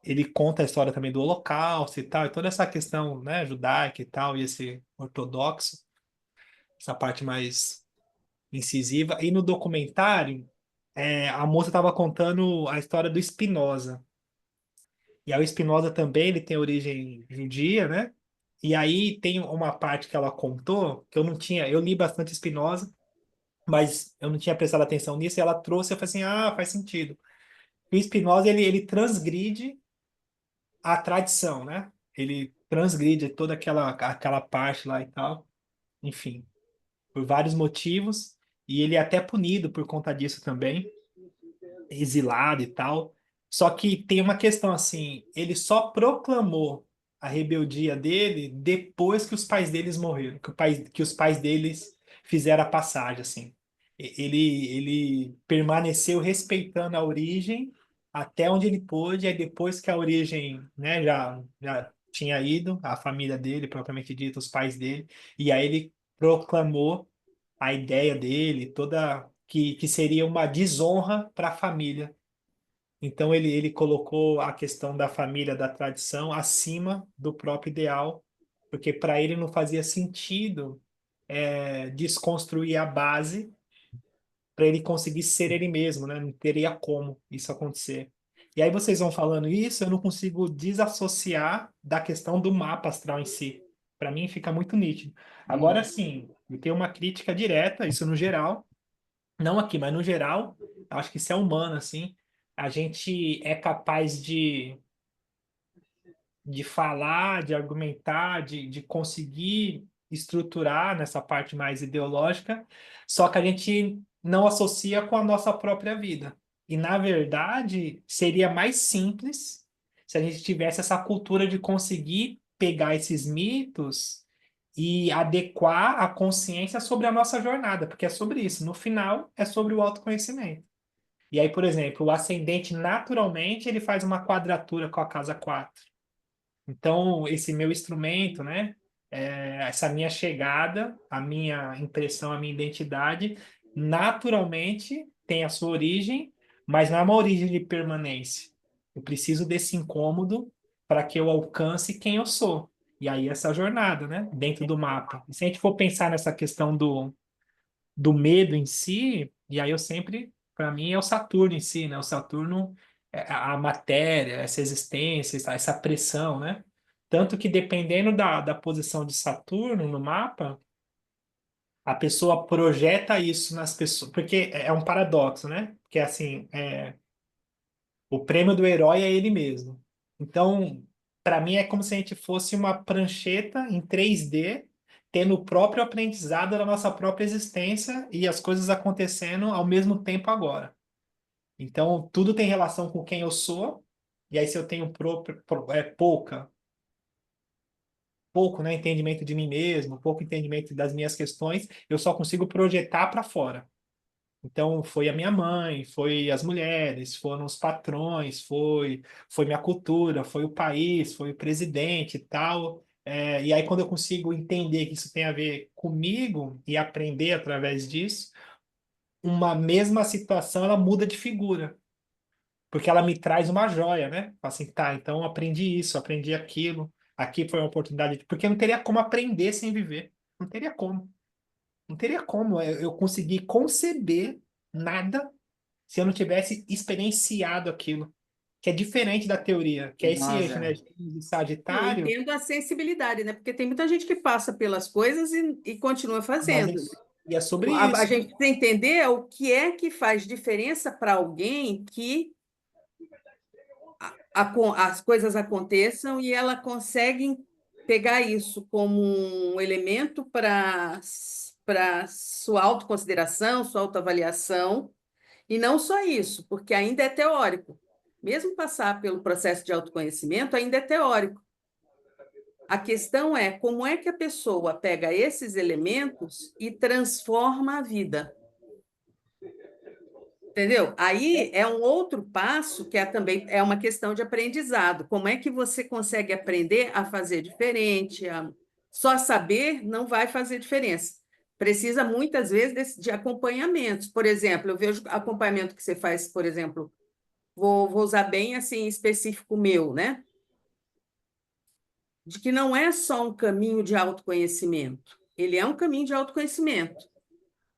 ele conta a história também do Holocausto e tal, e toda essa questão, né, judaica e tal, e esse ortodoxo, essa parte mais incisiva. E no documentário, a moça estava contando a história do Spinoza. E aí o Spinoza também, ele tem origem judia, né? E aí tem uma parte que ela contou, que eu não tinha, eu li bastante Spinoza, mas eu não tinha prestado atenção nisso, e ela trouxe, eu falei assim, faz sentido. E o Spinoza, ele transgride a tradição, né? Ele transgride toda aquela parte lá e tal, enfim, por vários motivos, e ele é até punido por conta disso também, exilado e tal. Só que tem uma questão assim, ele só proclamou a rebeldia dele depois que os pais deles morreram, que os pais deles fizeram a passagem, assim. Ele permaneceu respeitando a origem até onde ele pôde, aí depois que a origem, né, já tinha ido, a família dele, propriamente dito, os pais dele, e aí ele proclamou a ideia dele, toda que seria uma desonra para a família. Então ele colocou a questão da família, da tradição, acima do próprio ideal, porque para ele não fazia sentido desconstruir a base para ele conseguir ser ele mesmo, né? Não teria como isso acontecer. E aí vocês vão falando isso, eu não consigo desassociar da questão do mapa astral em si. para mim fica muito nítido. Agora sim, eu tenho uma crítica direta, isso no geral, não aqui, mas no geral, eu acho que isso é humano, assim, a gente é capaz de falar, de argumentar, de conseguir estruturar nessa parte mais ideológica, só que a gente não associa com a nossa própria vida. E, na verdade, seria mais simples se a gente tivesse essa cultura de conseguir pegar esses mitos e adequar a consciência sobre a nossa jornada, porque é sobre isso. No final, é sobre o autoconhecimento. E aí, por exemplo, o ascendente, naturalmente, ele faz uma quadratura com a casa 4. Então, esse meu instrumento, né? Essa minha chegada, a minha impressão, a minha identidade, naturalmente tem a sua origem, mas não é uma origem de permanência. Eu preciso desse incômodo para que eu alcance quem eu sou. E aí essa jornada, né? Dentro do mapa. E se a gente for pensar nessa questão do medo em si, e aí eu sempre, para mim, é o Saturno em si, né? O Saturno, é a matéria, essa existência, essa pressão, né? Tanto que dependendo da posição de Saturno no mapa, a pessoa projeta isso nas pessoas, porque é um paradoxo, né? Porque assim, o prêmio do herói é ele mesmo. Então, para mim é como se a gente fosse uma prancheta em 3D, tendo o próprio aprendizado da nossa própria existência e as coisas acontecendo ao mesmo tempo agora. Então, tudo tem relação com quem eu sou, e aí se eu tenho pouco, né, entendimento de mim mesmo, pouco entendimento das minhas questões, eu só consigo projetar para fora. Então, foi a minha mãe, foi as mulheres, foram os patrões, foi minha cultura, foi o país, foi o presidente e tal. E aí, quando eu consigo entender que isso tem a ver comigo e aprender através disso, uma mesma situação ela muda de figura, porque ela me traz uma joia, né? Fala assim, tá, então eu aprendi isso, aprendi aquilo, aqui foi uma oportunidade, porque eu não teria como aprender sem viver, não teria como. Não teria como eu conseguir conceber nada se eu não tivesse experienciado aquilo, que é diferente da teoria, que é esse eixo, né, Nossa, de Não, e Sagitário, tendo a sensibilidade, né? Porque tem muita gente que passa pelas coisas e continua mas fazendo. e é sobre A isso. gente precisa entender o que é que faz diferença para alguém que as coisas aconteçam e ela consegue pegar isso como um elemento para sua autoconsideração, sua autoavaliação, e não só isso, porque ainda é teórico. Mesmo passar pelo processo de autoconhecimento, ainda é teórico. A questão é como é que a pessoa pega esses elementos e transforma a vida. Entendeu? Aí é um outro passo que também é uma questão de aprendizado. Como é que você consegue aprender a fazer diferente? Só saber não vai fazer diferença. Precisa muitas vezes de acompanhamentos. Por exemplo, eu vejo acompanhamento que você faz, por exemplo, vou usar bem assim específico meu, né? De que não é só um caminho de autoconhecimento. Ele é um caminho de autoconhecimento,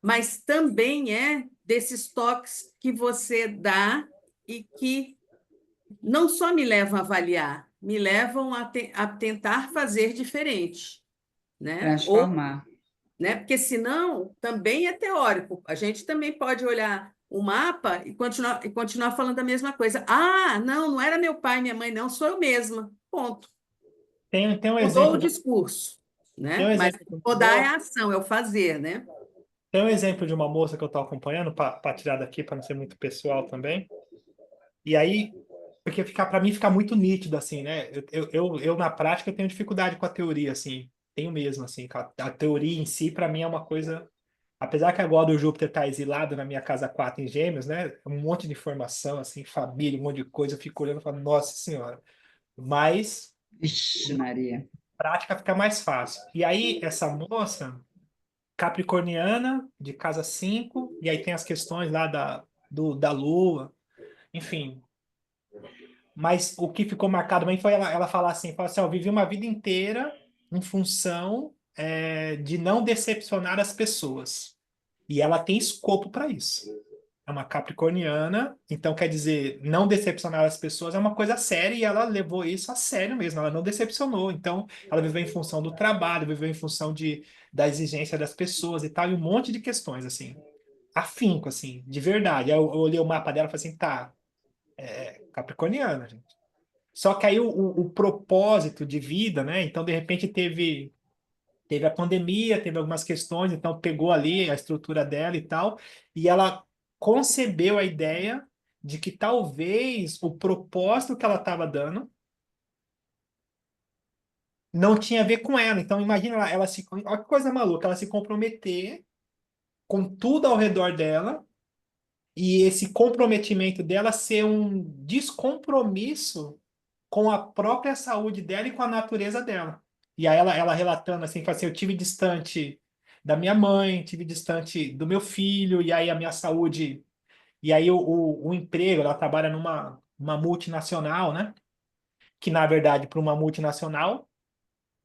mas também é desses toques que você dá e que não só me levam a avaliar, me levam a tentar fazer diferente, né? Ou, transformar. né? Porque senão também é teórico. A gente também pode olhar o mapa e continuar falando a mesma coisa. Ah, não era meu pai, minha mãe, não, sou eu mesma. Ponto. Tem um Mudou o exemplo, discurso, tem um né? Mas exemplo muito mudar é bom, a ação, é o fazer, né? tem um exemplo de uma moça que eu estou acompanhando, para tirar daqui, para não ser muito pessoal também. E aí, porque para mim fica muito nítido, assim, né? Eu, na prática, eu tenho dificuldade com a teoria, assim, tenho mesmo, assim, a teoria em si, para mim, é uma coisa. Apesar que agora o Júpiter está exilado na minha casa 4 em Gêmeos, né? Um monte de informação, assim, família, um monte de coisa, eu fico olhando e falo, nossa senhora. Mas, Vixe, Maria. prática fica mais fácil. E aí, essa moça, capricorniana, de casa 5 e aí tem as questões lá da Lua, enfim. Mas o que ficou marcado bem foi ela falar assim, eu vivi uma vida inteira em função de não decepcionar as pessoas. E ela tem escopo para isso. é uma capricorniana, então quer dizer, não decepcionar as pessoas é uma coisa séria e ela levou isso a sério mesmo, ela não decepcionou. Então, ela viveu em função do trabalho, viveu em função da exigência das pessoas e tal, e um monte de questões, assim, afinco, assim, de verdade. Aí eu olhei o mapa dela e falei assim, tá, capricorniana, gente. Só que aí o propósito de vida, né? Então, de repente, teve a pandemia, teve algumas questões, então pegou ali a estrutura dela e tal, e ela concebeu a ideia de que talvez o propósito que ela estava dando não tinha a ver com ela. Então, imagina ela se. Olha que coisa maluca, ela se comprometer com tudo ao redor dela, e esse comprometimento dela ser um descompromisso com a própria saúde dela e com a natureza dela. E aí ela relatando assim, fala assim, eu tive distante da minha mãe, tive distante do meu filho, e aí a minha saúde, e aí o emprego, ela trabalha uma multinacional, né? Que na verdade, para uma multinacional,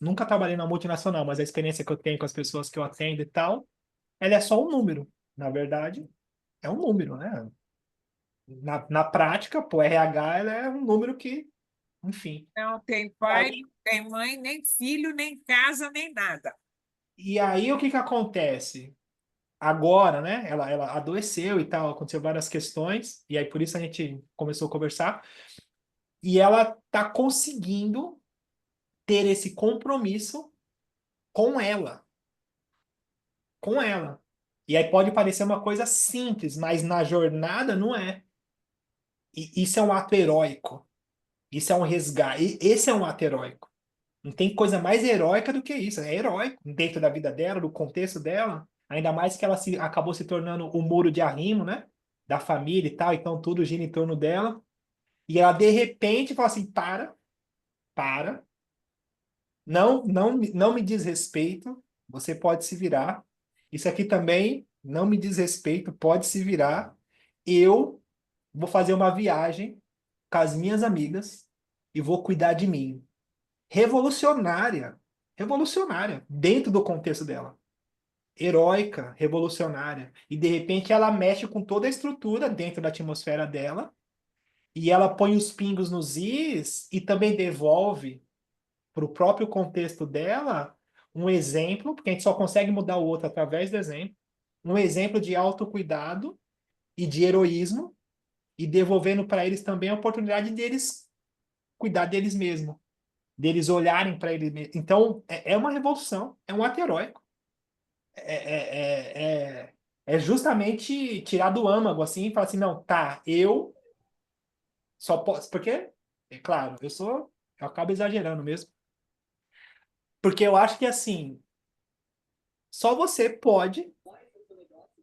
nunca trabalhei numa multinacional, mas a experiência que eu tenho com as pessoas que eu atendo e tal, ela é só um número. Na verdade, é um número, né? Na prática, pô, RH, ela é um número que, enfim. Não tem pai, não tem mãe, nem filho, nem casa, nem nada. E aí o que que acontece? Agora, né? Ela adoeceu e tal, aconteceu várias questões, e aí por isso a gente começou a conversar, e ela tá conseguindo ter esse compromisso com ela, com ela. E aí pode parecer uma coisa simples, mas na jornada não é. E isso é um ato heróico. Isso é um resgate. Esse é um ato heróico. Não tem coisa mais heróica do que isso. É heróico dentro da vida dela, do contexto dela. Ainda mais que ela acabou se tornando o muro de arrimo, né? Da família e tal. Então tudo gira em torno dela. E ela, de repente, fala assim: para. Não me diz respeito. Você pode se virar. Isso aqui também não me diz respeito. Pode se virar. Eu vou fazer uma viagem com as minhas amigas e vou cuidar de mim. Revolucionária, revolucionária, dentro do contexto dela. Heróica, revolucionária. E de repente ela mexe com toda a estrutura dentro da atmosfera dela e ela põe os pingos nos is e também devolve para o próprio contexto dela um exemplo, porque a gente só consegue mudar o outro através do exemplo, um exemplo de autocuidado e de heroísmo e devolvendo para eles também a oportunidade deles cuidar deles mesmos, deles olharem para eles mesmos. Então, é uma revolução, é um ato heróico. É justamente tirar do âmago, assim, e falar assim, não, tá, eu só posso... Porque, é claro, eu acabo exagerando mesmo. Porque eu acho que, assim, só você pode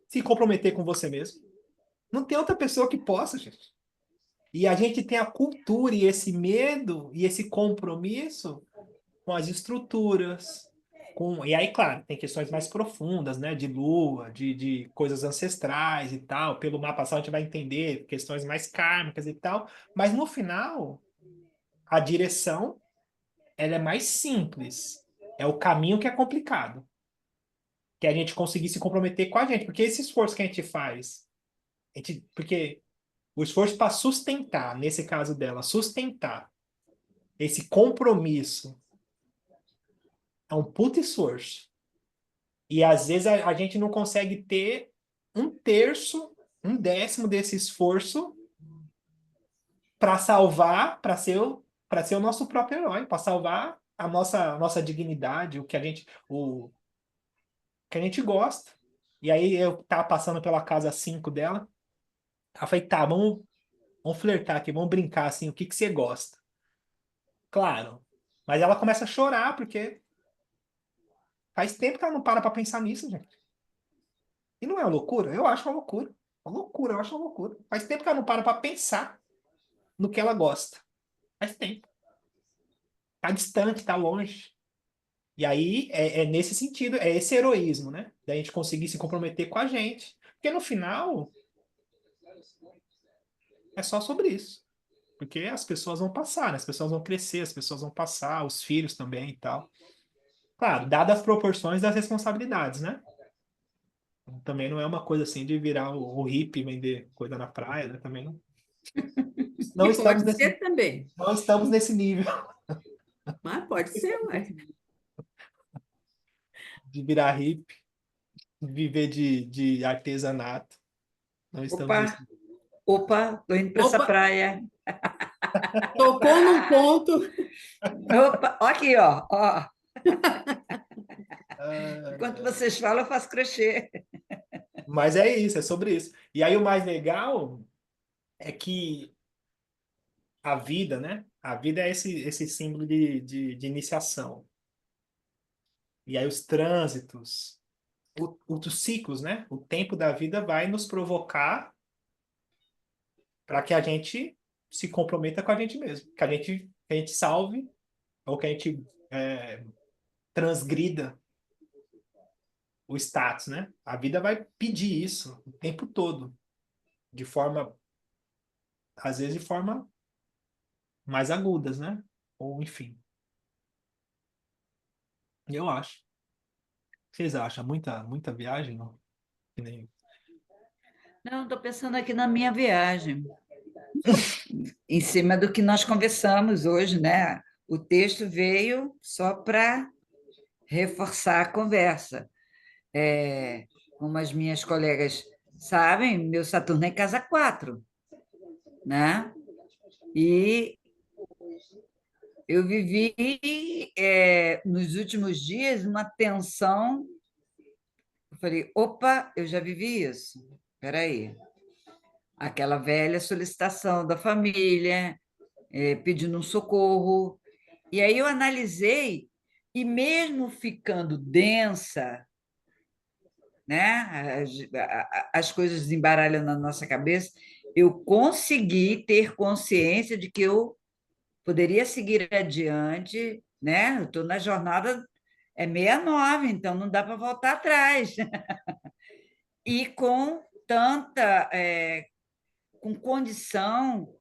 se comprometer com você mesmo. Não tem outra pessoa que possa, gente. E a gente tem a cultura e esse medo e esse compromisso com as estruturas. E aí, claro, tem questões mais profundas, né? De lua, de coisas ancestrais e tal. Pelo mapa astral a gente vai entender questões mais kármicas e tal. Mas no final, a direção ela é mais simples. É o caminho que é complicado. Que é a gente conseguir se comprometer com a gente. Porque esse esforço que a gente faz, porque o esforço para sustentar, nesse caso dela, sustentar esse compromisso é um puto esforço. E às vezes a gente não consegue ter um terço, um décimo desse esforço para salvar, para ser o nosso próprio herói, para salvar a nossa dignidade, o que a gente gosta. E aí eu tava passando pela casa 5 dela, eu falei, tá, vamos flertar aqui, vamos brincar assim, o que que você gosta? Claro. Mas ela começa a chorar, porque faz tempo que ela não para pensar nisso, gente. E não é uma loucura? Eu acho uma loucura. Uma loucura, eu acho uma loucura. Faz tempo que ela não para pensar no que ela gosta. Faz tempo. Tá distante, tá longe. E aí é nesse sentido, é esse heroísmo, né? Da gente conseguir se comprometer com a gente. Porque no final é só sobre isso. Porque as pessoas vão passar, né? As pessoas vão crescer, as pessoas vão passar, os filhos também e tal. Claro, dadas as proporções das responsabilidades, né? Também não é uma coisa assim de virar o hippie e vender coisa na praia, né? Também não Que estamos pode ser também, não estamos nesse nível mas pode ser, ué. de virar hippie, viver de artesanato. Não estamos nesse Opa, nível. opa, tô indo para essa Opa, praia. tocou num ponto. Opa, ó aqui, ó. Enquanto Ah, vocês falam, eu faço crochê. mas é isso, é sobre isso. E aí o mais legal é que a vida, né? A vida é esse símbolo de iniciação. E aí os trânsitos, os ciclos, né? O tempo da vida vai nos provocar para que a gente se comprometa com a gente mesmo, que a gente salve ou que a gente transgrida o status, né? A vida vai pedir isso o tempo todo, de forma, às vezes de forma mais agudas, né? Ou enfim, eu acho. O que vocês acham? Muita viagem? Não? Que nem- Não, estou pensando aqui na minha viagem, em cima do que nós conversamos hoje, né? O texto veio só para reforçar a conversa. Como as minhas colegas sabem, meu Saturno é em casa 4, né? E eu vivi, nos últimos dias, uma tensão. Eu falei, opa, eu já vivi isso. Espera aí. Aquela velha solicitação da família, pedindo um socorro. E aí eu analisei, e mesmo ficando densa, né, as coisas desembaralham na nossa cabeça, eu consegui ter consciência de que eu poderia seguir adiante, né? Eu estou na jornada, é 69, então não dá para voltar atrás. E com tanta, com condição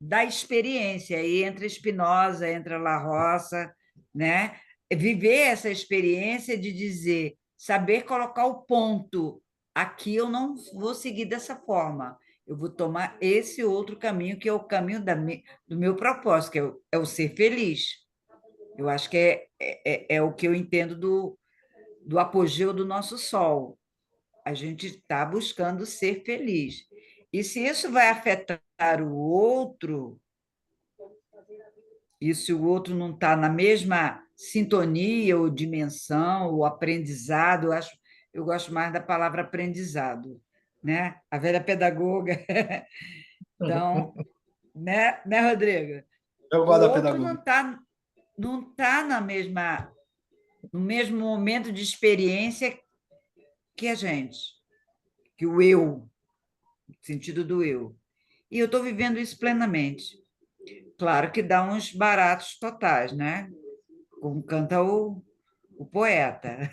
da experiência, aí entra Spinoza, entra La Roça, né? Viver essa experiência de dizer, saber colocar o ponto. Aqui eu não vou seguir dessa forma. Eu vou tomar esse outro caminho, que é o caminho do meu propósito, que é o ser feliz. Eu acho que é o que eu entendo do apogeu do nosso sol. A gente está buscando ser feliz. E se isso vai afetar o outro, e se o outro não está na mesma sintonia ou dimensão, ou aprendizado, eu gosto mais da palavra aprendizado, né? A velha pedagoga. Então, né, Rodrigo? Eu O gosto da outro pedagogia. não tá no mesmo momento de experiência que a gente, que o eu, no sentido do eu. E eu estou vivendo isso plenamente. Claro que dá uns baratos totais, né? Como canta o poeta.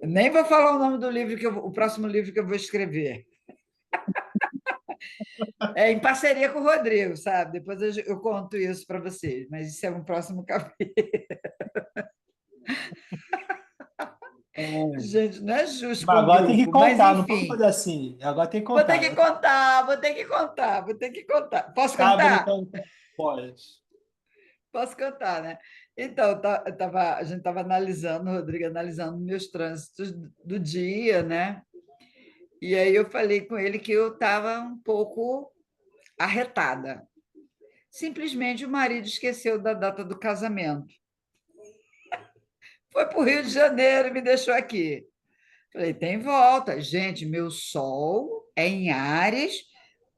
Nem vou falar o nome do livro o próximo livro que eu vou escrever. É em parceria com o Rodrigo, sabe? Depois eu conto isso para vocês, mas isso é um próximo capítulo. É. Gente, não é justo Mas com o agora tem que grupo, mas contar, não pode enfim. fazer assim. Agora tem que Vou ter contar. que contar, vou ter que contar, vou ter que contar. Posso Tá contar? brincando? Pode. Posso contar, né? Então, a gente estava analisando, o Rodrigo analisando meus trânsitos do dia, né? E aí eu falei com ele que eu estava um pouco arretada. Simplesmente o marido esqueceu da data do casamento. Foi para o Rio de Janeiro e me deixou aqui. Falei, tem volta. Gente, meu Sol é em Áries.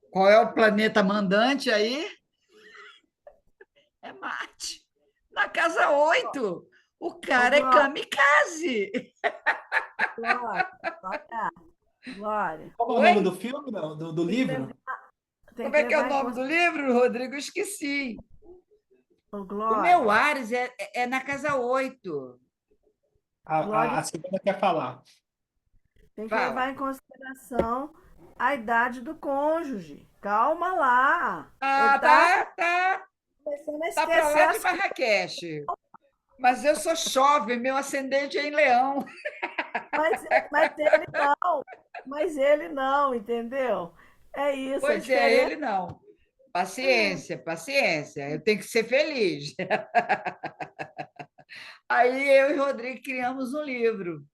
Qual é o planeta mandante aí? É Marte. Na casa 8. O Ô, cara é Glória, kamikaze. Glória, Glória, Glória, Qual é o nome do Oi? filme, não? Do tem que livro? levar, tem Como que é que é o levar em nome do livro, Rodrigo? Esqueci. consideração, O meu Glória, Ares é na casa 8. A, Glória, a Silvana quer falar. tem que levar Fala. em consideração a idade do cônjuge. Calma lá. Ele Ah, está tá começando a Tá para esquecer lá de as coisas. Marrakech. Mas eu sou jovem, meu ascendente é em Leão. Mas ele não. Mas ele não, entendeu? É isso, a Pois é, diferença. ele não. Paciência, paciência. Eu tenho que ser feliz. Aí eu e o Rodrigo criamos um livro,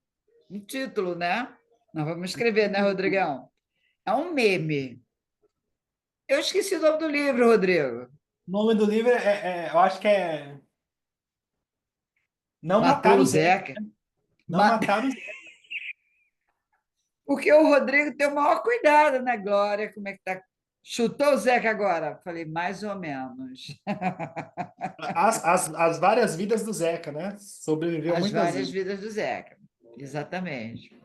um título, né? Nós vamos escrever, né, Rodrigão? É um meme. Eu esqueci o nome do livro, Rodrigo. O nome do livro eu acho que é Não Matou Matar o o Zeca. Zeca. Não Matar o Zeca. Porque o Rodrigo tem o maior cuidado, né, Glória? Como é que tá? Chutou o Zeca agora? Falei, mais ou menos. As várias vidas do Zeca, né? Sobreviveu As muitas várias vezes. vidas do Zeca. Exatamente.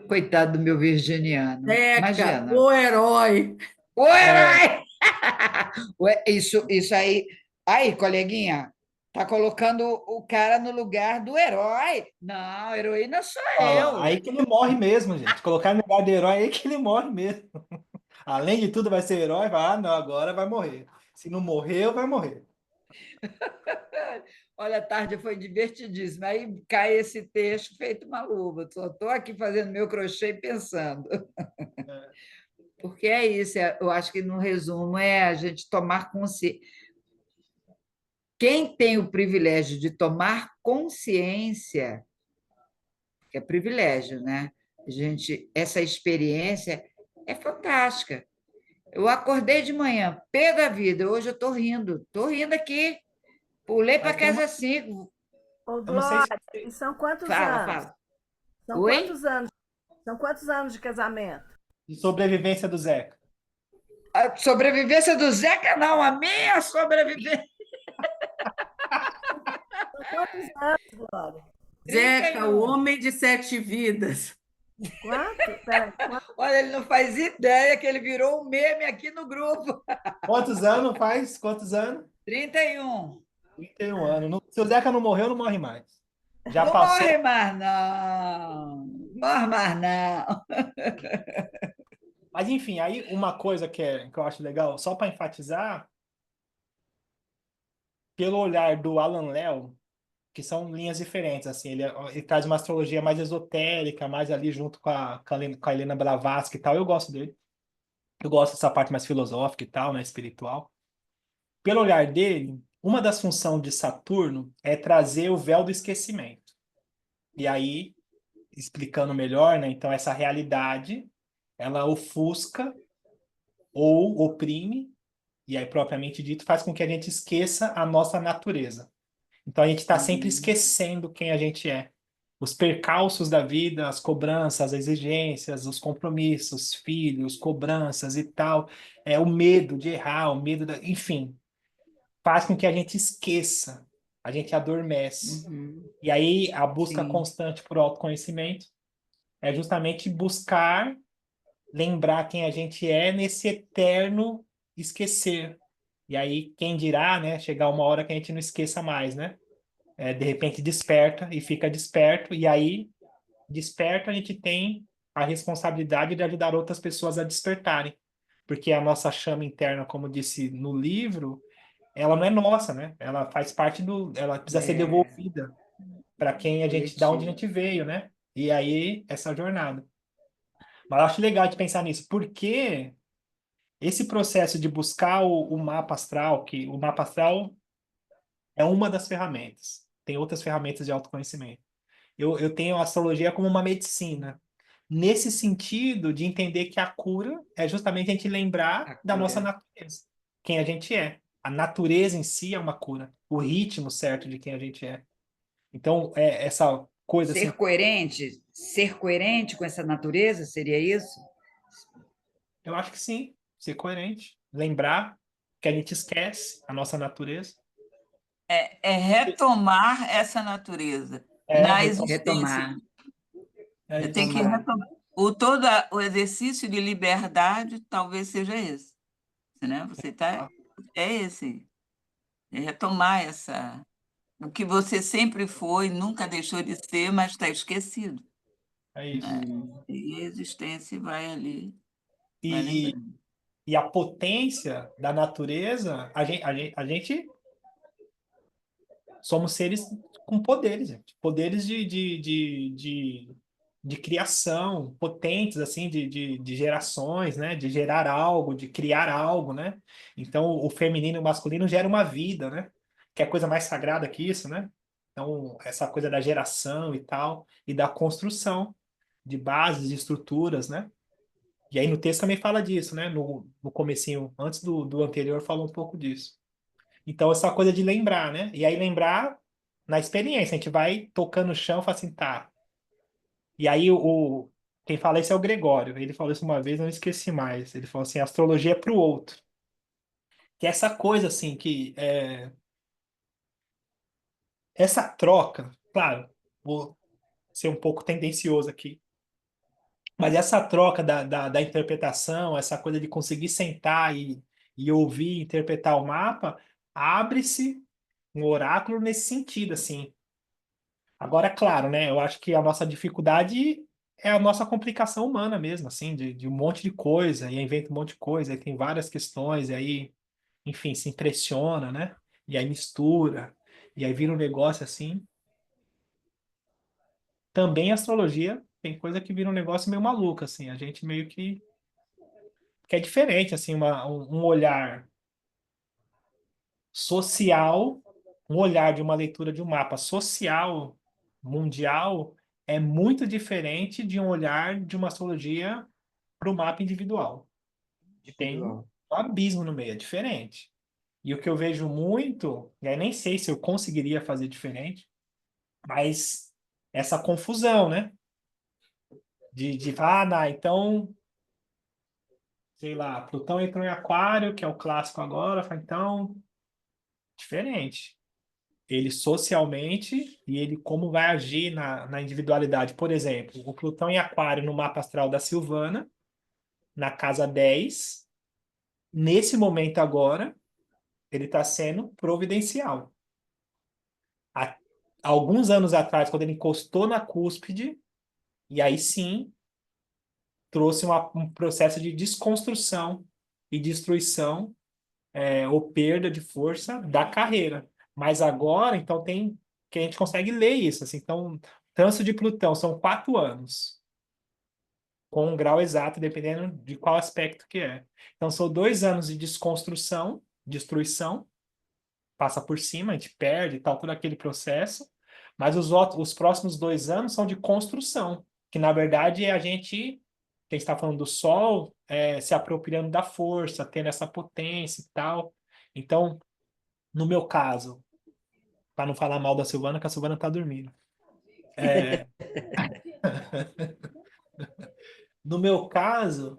Coitado do meu virginiano. Zeca, Imagina. o herói. O É, herói! Isso aí. Aí, coleguinha, tá colocando o cara no lugar do herói. Não, heroína sou ó, eu. aí que ele morre mesmo, gente. Colocar no lugar do herói, aí que ele morre mesmo. Além de tudo, vai ser herói, vai, não, agora vai morrer. Se não morreu, vai morrer. Olha, a tarde foi divertidíssima. Aí cai esse texto feito uma luva. Só estou aqui fazendo meu crochê e pensando. É, Porque é isso, eu acho que no resumo é a gente tomar consciência. Quem tem o privilégio de tomar consciência, que é privilégio, né? Gente, essa experiência é fantástica. Eu acordei de manhã, pé da vida, hoje eu estou rindo aqui. Pulei para mas tem uma. casa 5. Ô, Eu não sei se. Glória, e são quantos Fala, anos? fala. São Oi? quantos anos? São quantos anos de casamento? De sobrevivência do Zeca. A sobrevivência do Zeca, não, a minha sobrevivência. São quantos anos, Glória? Zeca, o 31. homem de 7 vidas. Quanto? Peraí, quanto? Olha, ele não faz ideia que ele virou um meme aqui no grupo. Quantos anos faz? Quantos anos? 31. 31 anos. Se o Zeca não morreu, não morre mais. Já Não passou. morre mais, não. Morre mais, não. Mas enfim, aí uma coisa que eu acho legal, só para enfatizar, pelo olhar do Alan Léo, que são linhas diferentes, assim, ele traz uma astrologia mais esotérica, mais ali junto com a Helena Blavatsky e tal, eu gosto dele. Eu gosto dessa parte mais filosófica e tal, né, espiritual. Pelo olhar dele, uma das funções de Saturno é trazer o véu do esquecimento. E aí, explicando melhor, né, então essa realidade, ela ofusca ou oprime, e aí propriamente dito, faz com que a gente esqueça a nossa natureza. Então a gente está sempre esquecendo quem a gente é. Os percalços da vida, as cobranças, as exigências, os compromissos, filhos, cobranças e tal, o medo de errar, o medo da... Enfim, faz com que a gente esqueça, a gente adormece. Uhum. E aí a busca Sim. constante por autoconhecimento é justamente buscar lembrar quem a gente é nesse eterno esquecer. E aí, quem dirá, né, chegar uma hora que a gente não esqueça mais, né? De repente desperta e fica desperto, e aí, desperto, a gente tem a responsabilidade de ajudar outras pessoas a despertarem. Porque a nossa chama interna, como disse no livro, ela não é nossa, né? Ela faz parte do. Ela precisa ser É, devolvida para quem a gente, da onde a coletivo. gente veio, né? E aí, essa jornada. Mas eu acho legal de pensar nisso, porque esse processo de buscar o mapa astral, que o mapa astral é uma das ferramentas. Tem outras ferramentas de autoconhecimento. Eu tenho a astrologia como uma medicina. Nesse sentido de entender que a cura é justamente a gente lembrar A da nossa cura. natureza, quem a gente é. A natureza em si é uma cura, o ritmo certo de quem a gente é. Então, essa coisa assim, Ser coerente com essa natureza, seria isso? eu acho que sim, ser coerente, lembrar que a gente esquece a nossa natureza. É retomar essa natureza na Retomar. existência. Retomar, Tem que retomar. retomar. O exercício de liberdade talvez seja esse, né? Você tá, é esse, é retomar o que você sempre foi, nunca deixou de ser, mas está esquecido, É isso. né? E a existência vai ali, vai E, lembrando. e a potência da natureza, a gente somos seres com poderes, gente. Poderes de de criação, potentes, assim, de gerações, né? De gerar algo, de criar algo, né? Então, o feminino e o masculino gera uma vida, né? Que é coisa mais sagrada que isso, né? Então, essa coisa da geração e tal, e da construção de bases, de estruturas, né? E aí no texto também fala disso, né? No comecinho, antes do anterior, fala um pouco disso. Então, essa coisa de lembrar, né? E aí lembrar na experiência, a gente vai tocando o chão e fala assim, tá. E aí quem fala isso é o Gregório. Ele falou isso uma vez, eu não esqueci mais. Ele falou assim, astrologia é para o outro. Que é essa coisa assim, essa troca, claro, vou ser um pouco tendencioso aqui, mas essa troca da interpretação, essa coisa de conseguir sentar e ouvir, interpretar o mapa, abre-se um oráculo nesse sentido, assim. Agora, claro, né? Eu acho que a nossa dificuldade é a nossa complicação humana mesmo, assim, de um monte de coisa, e aí inventa um monte de coisa, aí tem várias questões, e aí, enfim, se impressiona, né? E aí mistura, e aí vira um negócio assim. Também a astrologia tem coisa que vira um negócio meio maluco, assim, a gente meio que é diferente, assim, um olhar social, um olhar de uma leitura de um mapa social mundial é muito diferente de um olhar de uma astrologia para o mapa individual. E tem um Individual. abismo no meio, é diferente. E o que eu vejo muito, e aí nem sei se eu conseguiria fazer diferente, mas essa confusão, né? De falar, então, sei lá, Plutão entrou em Aquário, que é o clássico agora, fala, então, diferente. Ele socialmente e ele como vai agir na individualidade. Por exemplo, o Plutão em Aquário no mapa astral da Silvana, na casa 10 nesse momento agora, ele está sendo providencial. Há alguns anos atrás, quando ele encostou na cúspide, e aí sim trouxe um processo de desconstrução e destruição, ou perda de força da carreira. Mas agora, então, tem que a gente consegue ler isso. Assim, então, trânsito de Plutão são 4 anos, com um grau exato, dependendo de qual aspecto que é. Então, são 2 anos de desconstrução, destruição, passa por cima, a gente perde e tal, todo aquele processo. Mas os próximos 2 anos são de construção, que na verdade é a gente, que está falando do Sol, se apropriando da força, tendo essa potência e tal. Então, no meu caso, para não falar mal da Silvana, que a Silvana está dormindo. É, no meu caso,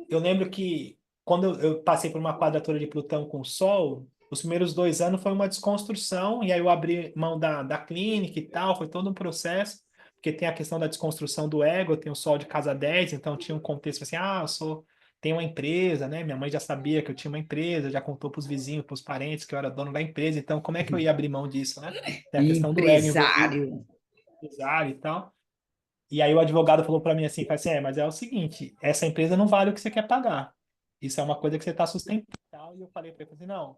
eu lembro que quando eu passei por uma quadratura de Plutão com o Sol, os primeiros 2 anos foi uma desconstrução, e aí eu abri mão da clínica e tal, foi todo um processo, porque tem a questão da desconstrução do ego, eu tenho o Sol de casa 10, então tinha um contexto assim, tenho uma empresa, né? Minha mãe já sabia que eu tinha uma empresa, já contou para os vizinhos, para os parentes que eu era dono da empresa, então como é que eu ia abrir mão disso, né? Tem a questão do ego envolvido, Empresário. empresário e tal. E aí o advogado falou para mim assim, mas é o seguinte, essa empresa não vale o que você quer pagar. Isso é uma coisa que você está sustentando. E tal. E eu falei para ele assim, não,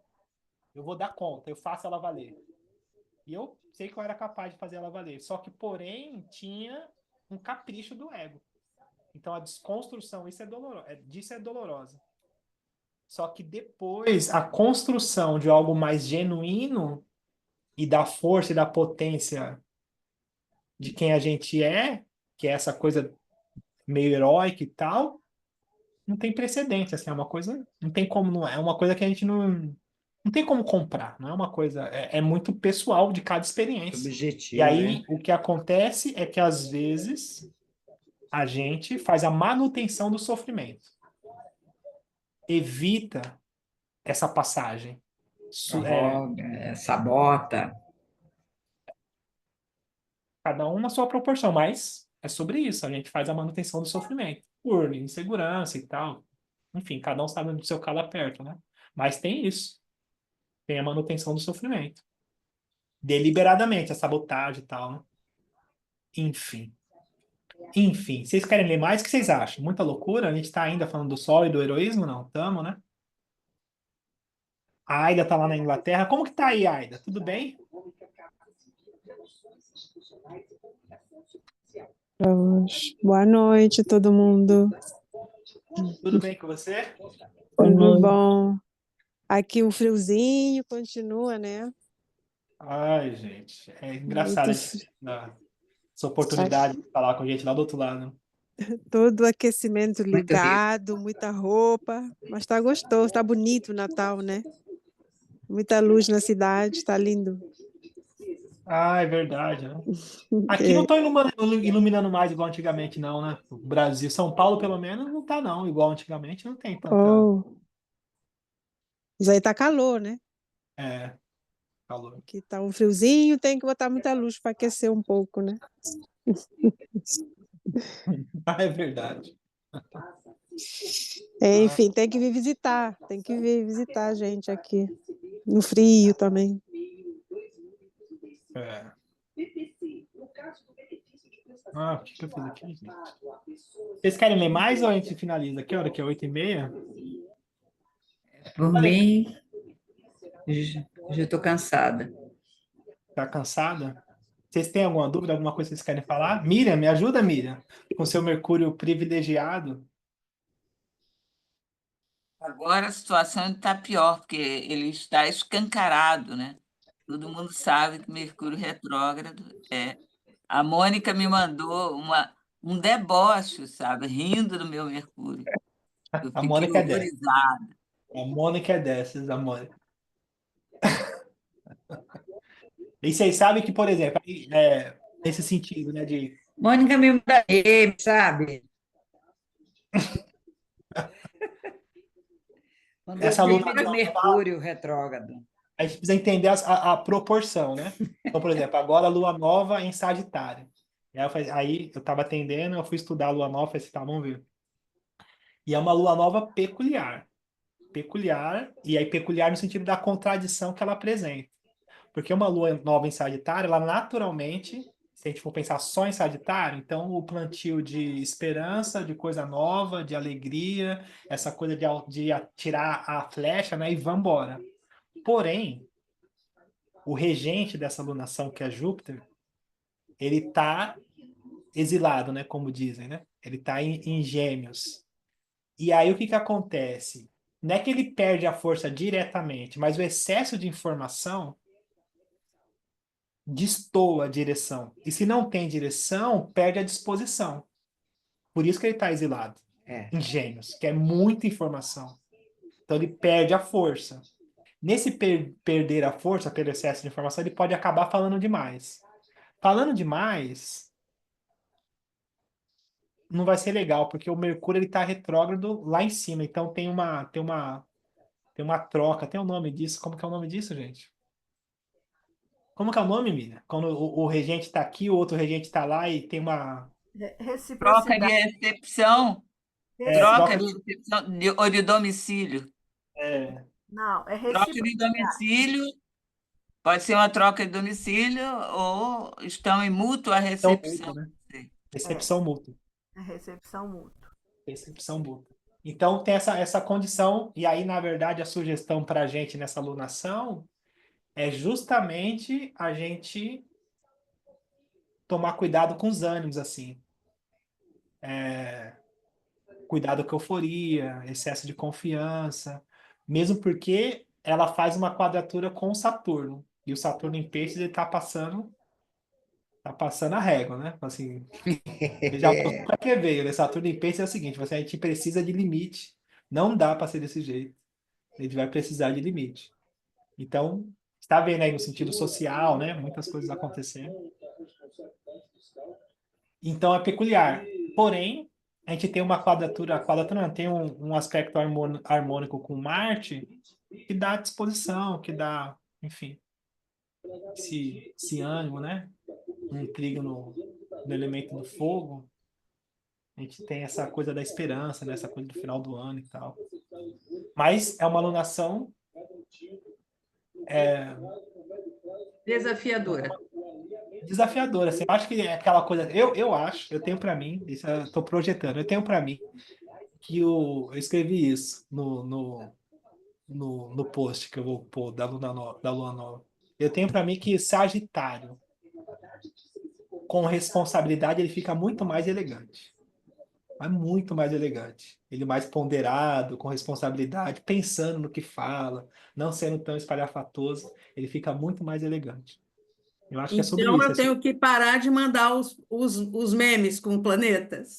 eu vou dar conta, eu faço ela valer. E eu sei que eu era capaz de fazer ela valer. Só que, porém, tinha um capricho do ego. Então a desconstrução, disso é dolorosa. Só que depois a construção de algo mais genuíno e da força e da potência de quem a gente é, que é essa coisa meio heróica e tal, não tem precedente, assim, é uma coisa, não tem como, não é uma coisa que a gente não tem como comprar, não é uma coisa, é muito pessoal de cada experiência. E Subjetivo, aí o que acontece é que às vezes a gente faz a manutenção do sofrimento, evita essa passagem. Sabota. Cada um na sua proporção, mas é sobre isso, a gente faz a manutenção do sofrimento, por insegurança e tal. Enfim, cada um sabe onde o seu calo aperta, né? Mas tem isso. Tem a manutenção do sofrimento. Deliberadamente, a sabotagem e tal, né? Enfim. Enfim, vocês querem ler mais? O que vocês acham? Muita loucura? A gente tá ainda falando do sol e do heroísmo? Não, tamo, né? A Aida tá lá na Inglaterra. Como que tá aí, Aida? Tudo bem? Boa noite, todo mundo. Tudo bem com você? Tudo bom? Aqui o friozinho continua, né? Ai, gente, é Muito engraçado a gente frio. essa oportunidade de falar com gente lá do outro lado. Todo aquecimento Muito rico. ligado, muita roupa, mas tá gostoso, tá bonito o Natal, né? Muita luz na cidade, tá lindo. Ah, é verdade, né? Aqui não É. estão iluminando mais igual antigamente, não, né? O Brasil, São Paulo, pelo menos, não tá, não. Igual antigamente, não tem tanta. Oh, mas aí tá calor, né? É, calor. Aqui tá um friozinho, tem que botar muita luz para aquecer um pouco, né? Ah, é verdade. É, Ah, enfim, tem que vir visitar a gente aqui, no frio também. é. Ah, o que que eu fiz aqui, gente? Vocês querem ler mais ou a gente finaliza? Que hora que é? 8h30? Por mim, já estou cansada. Tá cansada? Vocês têm alguma dúvida, alguma coisa que vocês querem falar? Miriam, me ajuda, Miriam, com seu Mercúrio privilegiado. Agora a situação está pior, porque ele está escancarado, né? Todo mundo sabe que Mercúrio retrógrado é. A Mônica me mandou um deboche, sabe? Rindo do meu Mercúrio. Eu A fiquei Mônica é dessas. horrorizada. A Mônica é dessas, a Mônica. E vocês sabem que, por exemplo, nesse sentido, né, de Mônica me manda meme, sabe? Mandou essa meme do alunação nova, Mercúrio retrógrado. a gente precisa entender a proporção, né? Então, por exemplo, agora a lua nova em Sagitário. E aí eu estava atendendo, eu fui estudar a lua nova, falei assim, tá, vamos ver. E é uma lua nova peculiar. Peculiar, e aí peculiar no sentido da contradição que ela apresenta. Porque uma lua nova em Sagitário, ela naturalmente, se a gente for pensar só em Sagitário, então o plantio de esperança, de coisa nova, de alegria, essa coisa de atirar a flecha, né, e vambora. Porém, o regente dessa lunação, que é Júpiter, ele está exilado, né, como dizem, né? Ele está em Gêmeos. E aí o que que acontece? Não é que ele perde a força diretamente, mas o excesso de informação destoa a direção. E se não tem direção, perde a disposição. Por isso que ele está exilado É. em Gêmeos, que é muita informação. Então ele perde a força. Nesse perder a força pelo excesso de informação, ele pode acabar falando demais. Falando demais não vai ser legal, porque o Mercúrio ele está retrógrado lá em cima. Então tem uma troca. Tem o nome disso. Como que é o nome disso, gente? Como que é o nome, Miriam? Quando o regente está aqui, o outro regente está lá e tem uma Troca de Reciprocidade. recepção, troca troca de recepção ou de domicílio. é, Não, é Troca de reciprocidade. domicílio, pode ser uma troca de domicílio ou estão em mútua recepção recepção. mútua, né? É, Recepção mútua. é recepção mútua. Recepção mútua. Então tem essa condição, e aí, na verdade, a sugestão para a gente nessa alunação é justamente a gente tomar cuidado com os ânimos, assim. Cuidado com a euforia, excesso de confiança, mesmo porque ela faz uma quadratura com o Saturno. E o Saturno em Peixes, ele tá passando a régua, né? Assim, ele já mostrou para que veio, né? Saturno em Peixes é o seguinte, a gente precisa de limite. Não dá para ser desse jeito. A gente vai precisar de limite. Então, está vendo aí no sentido social, né? Muitas coisas acontecendo. Então, é peculiar. Porém, a gente tem uma quadratura não, tem um aspecto harmônico com Marte que dá disposição, que dá, enfim, esse ânimo, né? Um trígono no elemento do fogo. A gente tem essa coisa da esperança, né? Essa coisa do final do ano e tal. Mas é uma alunação Desafiadora. desafiadora. Assim, eu acho que é aquela coisa. Eu acho, eu tenho para mim, isso eu estou projetando, eu tenho para mim que eu escrevi isso no post que eu vou pôr da Lua Nova. Eu tenho para mim que Sagitário com responsabilidade, ele fica muito mais elegante. Mas muito mais elegante. Ele mais ponderado, com responsabilidade, pensando no que fala, não sendo tão espalhafatoso, ele fica muito mais elegante. Eu acho que é sobre Então isso. eu tenho que parar de mandar os memes com planetas.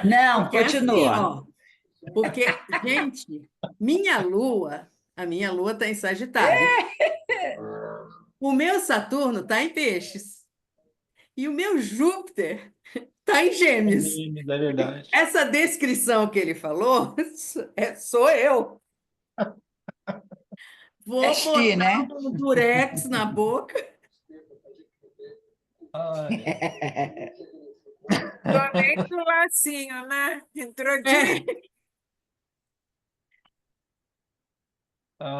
Não, Porque é assim, continua. ó. Porque, gente, a minha lua está em Sagitário. O meu Saturno está em Peixes. E o meu Júpiter está em Gêmeos. É verdade. Essa descrição que ele falou sou eu. Vou É ti, né? botar um durex na boca. Ai, Conecta o lacinho, né? Entrou É, direito.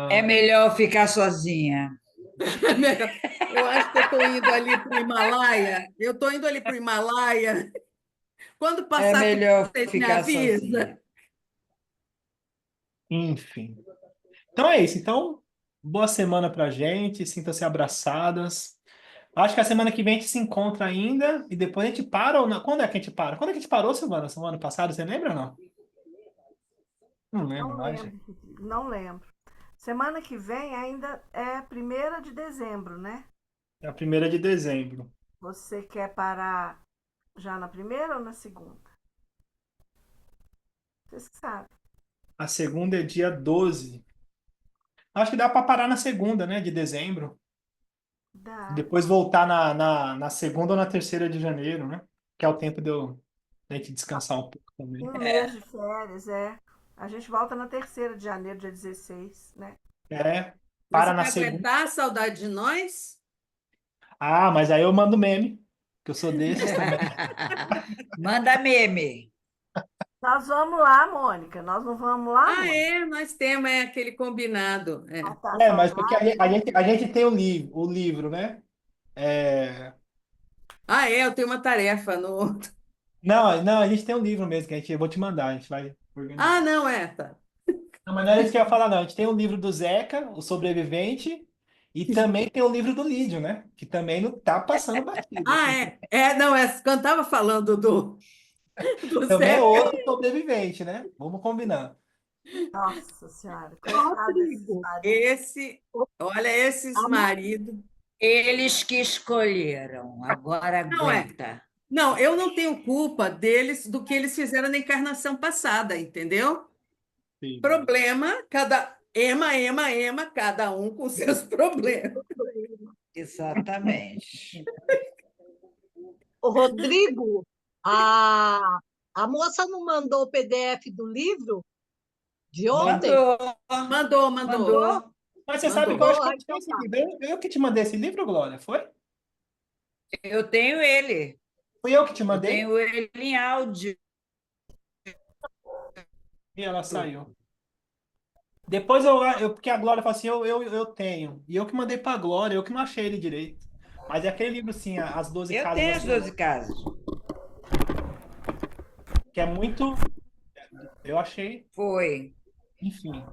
É ai. melhor ficar sozinha. eu acho que eu estou indo ali para o Himalaia. Eu estou indo ali para o Himalaia. Quando É passar tudo, melhor vocês me ficar avisam. sozinha. Enfim. Então é isso. Então, boa semana pra gente. Sintam-se abraçadas. Acho que a semana que vem a gente se encontra ainda e depois a gente para ou não? Quando é que a gente para? Quando é que a gente parou, Silvana? Semana passada, você lembra ou não? Não lembro Não mais, gente. lembro, não lembro. Semana que vem ainda é 1º de dezembro, né? É a 1ª de dezembro. Você quer parar já na primeira ou na segunda? Vocês que sabem. A segunda é dia 12. Acho que dá para parar na segunda, né? De dezembro. Dá. Depois voltar na segunda ou na 3ª de janeiro, né? Que é o tempo de a gente descansar um pouco também. Um mês de férias, é. A gente volta na 3ª de janeiro, dia 16, né? É, Mas para você na vai segunda. aguentar a saudade de nós? Ah, mas aí eu mando meme, que eu sou desses também. Manda meme. Nós vamos lá, Mônica. Nós não vamos lá, Ah, Mônica? é, nós temos aquele combinado. É. Matar a É, mas porque saudade. a gente tem o livro, né? É, Ah, é, eu tenho uma tarefa no. não, não, a gente tem um livro mesmo, eu vou te mandar, a gente vai Ah, organizar. não, é, tá. Não, mas não era isso que eu ia falar, não. A gente tem o livro do Zeca, o sobrevivente, e também tem o livro do Lídio, né? Que também não tá passando batido. Ah, é. É, não, é, quando estava falando do Também é Zeca. outro sobrevivente, né? Vamos combinar. Nossa Senhora, coitado desses Rodrigo, maridos. Olha, esses a mãe maridos. Eles que escolheram. Agora Não é. aguenta. Não, eu não tenho culpa deles do que eles fizeram na encarnação passada, entendeu? Sim. Problema, ema, cada um com seus problemas. Exatamente. Ô, Rodrigo, a, a moça não mandou o PDF do livro de ontem? Mandou, Mandou. Mas você sabe que eu Mandou. acho que eu Ah, tinha então esse tá. livro. Eu que te mandei esse livro, Glória, foi? Eu tenho ele. Fui eu que te Eu mandei tenho ele em áudio. e ela saiu. Depois porque a Glória falou assim, eu tenho. E eu que mandei pra Glória, eu que não achei ele direito. Mas é aquele livro, assim, As 12 Eu Casas tenho da as Senhora, 12 casas. que é muito. Eu achei, Foi. enfim,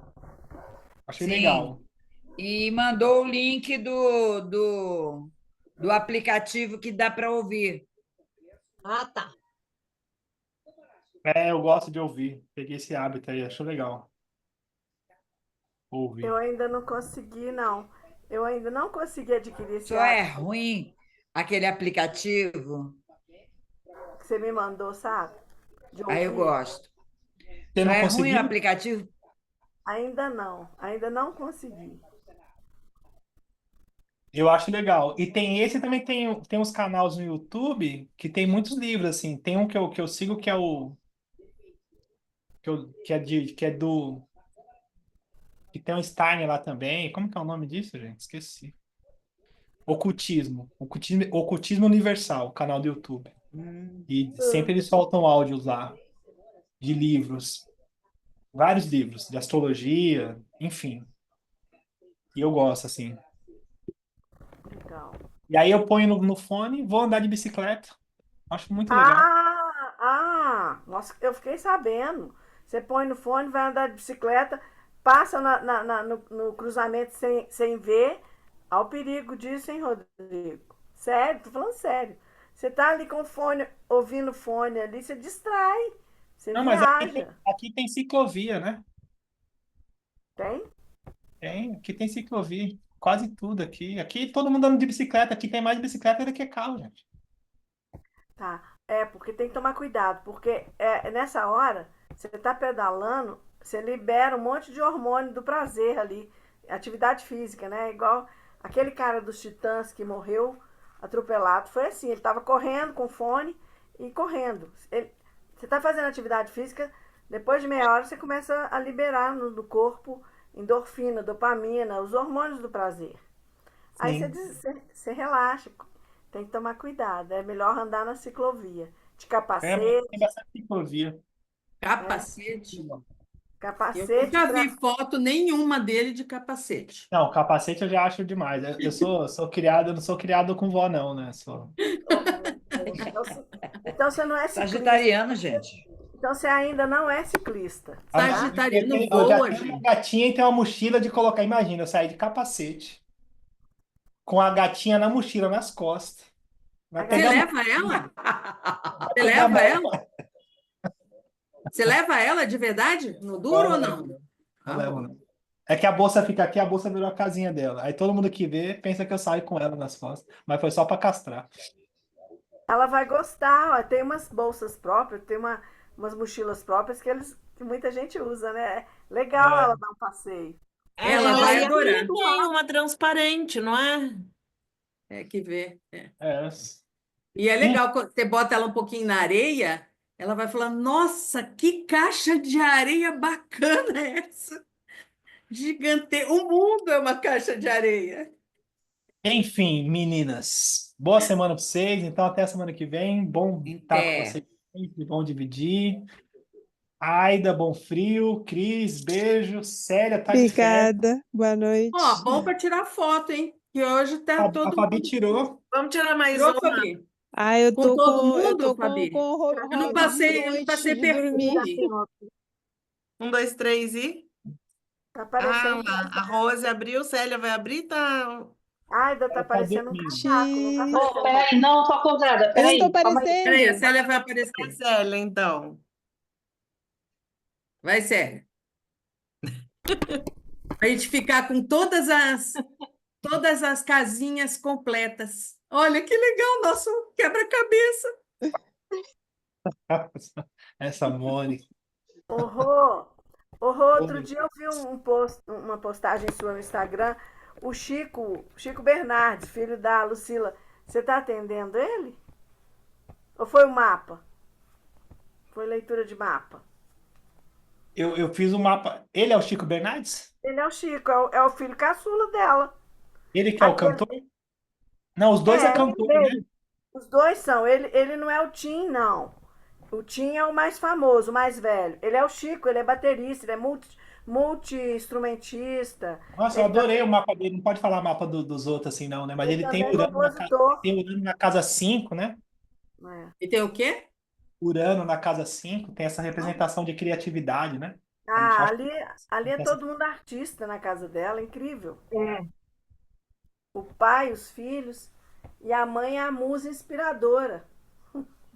achei Sim. legal. E mandou o link do aplicativo que dá para ouvir. Ah, tá. É, eu gosto de ouvir. Peguei esse hábito aí, acho legal. Eu Ouvir. ainda não consegui, não. Eu ainda não consegui adquirir esse Só é hábito ruim aquele aplicativo. que você me mandou, sabe? De Aí eu ouvir. gosto. Você Só não é ruim o conseguiu? aplicativo. Ainda não consegui. Eu acho legal. E tem esse também tem uns canais no YouTube que tem muitos livros, assim. Tem um que eu sigo que é o. Que tem um Steiner lá também. Como que é o nome disso, gente? Esqueci. Ocultismo. Ocultismo Universal, canal do YouTube. E sempre eles soltam áudios lá de livros. Vários livros, de astrologia, enfim. E eu gosto, assim. Legal. E aí eu ponho no fone e vou andar de bicicleta. Acho muito legal. Nossa, eu fiquei sabendo. Você põe no fone, vai andar de bicicleta, passa no cruzamento sem ver. Ao perigo disso, hein, Rodrigo? Sério, tô falando sério. Você tá ali com fone, ouvindo fone ali, você distrai, você Não, mas viaja. aqui tem ciclovia, né? Tem? Aqui tem ciclovia. Quase tudo aqui. Aqui todo mundo anda de bicicleta. Aqui tem mais bicicleta do que carro, gente. Tá. É, porque tem que tomar cuidado, porque nessa hora, você tá pedalando, você libera um monte de hormônio do prazer ali. Atividade física, né? Igual aquele cara dos Titãs que morreu atropelado. Foi assim, ele tava correndo com fone e correndo. Você tá fazendo atividade física, depois de meia hora você começa a liberar do corpo endorfina, dopamina, os hormônios do prazer. Aí Sim. você relaxa, tem que tomar cuidado. É melhor andar na ciclovia. De Mas tem capacete, bastante ciclovia. Capacete. Eu capacete nunca para. vi foto nenhuma dele de capacete. Não, capacete eu já acho demais. Eu sou criado, eu não sou criado com vó, não, né? Sou... Então você não é ciclista. Sagitariano, gente. Então você ainda não é ciclista. Ah, não. Sagitariano Eu já voa, tenho uma gente. gatinha e tenho uma mochila de colocar. Imagina, eu sair de capacete com a gatinha na mochila, nas costas. Vai A Você pegar, gatinha- leva ela? vai Você pegar leva ela? Você leva ela de verdade? No duro ou não? Não Ah, levo, bom. não. É que a bolsa fica aqui, a bolsa virou a casinha dela. Aí todo mundo que vê pensa que eu saio com ela nas costas. Mas foi só pra castrar. Ela vai gostar, ó. Tem umas bolsas próprias, tem umas mochilas próprias que muita gente usa, né? É legal É. ela dar um passeio. Ela É, vai e adorar. aqui tem uma transparente, não é? É que vê. É. É. E é legal quando você bota ela um pouquinho na areia, ela vai falar: Nossa, que caixa de areia bacana é essa? Gigante. O mundo é uma caixa de areia. Enfim, meninas. Boa semana pra vocês. Então, até a semana que vem. Bom estar com Até. vocês sempre. Bom dividir. Aida, bom frio. Cris, beijo. Célia, tá de férias. Obrigada, boa noite. Ó, bom para tirar foto, hein? Que hoje tá A todo Fabi mundo. tirou. Vamos tirar mais Tirou, uma. Fabi? Ah, eu Com tô todo com, eu mundo, tô Fabi? com Eu não hobby de passei noite de perfume. dormir. 1, 2, 3 e. Tá Ah, parecendo. lá. A Rose abriu, Célia vai abrir, tá. Ai, ainda tá Ela tá parecendo um dormindo. casaco, não tá Xiii. parecendo. Peraí, não, tô acordada. Eu não tô Peraí, calma aí. Peraí, a aparecendo. Célia vai Vai, aparecer. Célia, então. Vai, Célia. A gente ficar com todas as casinhas completas. Olha que legal, nosso quebra-cabeça. Essa Mônica. Horror! Horror, outro Oi. dia eu vi uma postagem sua no Instagram. O Chico Bernardes, filho da Lucila. Você tá atendendo ele? Ou foi o mapa? Foi leitura de mapa? Eu fiz um mapa. Ele é o Chico Bernardes? Ele é o Chico, é o filho caçula dela. Ele que é o Aquele- cantor? Não, os dois é cantor, né? Os dois são. Ele não é o Tim, não. O Tim é o mais famoso, o mais velho. Ele é o Chico, ele é baterista, ele é multi-instrumentista. Nossa, eu adorei o mapa dele. Não pode falar mapa dos outros assim, não, né? Mas Ele ele tem também é compositor. tem Urano na casa 5, né? É. E tem o quê? Urano na casa 5 tem essa representação de criatividade, né? Ah, A gente ali é acha- todo mundo artista na casa dela, incrível. É. O pai, os filhos, e a mãe é a musa inspiradora.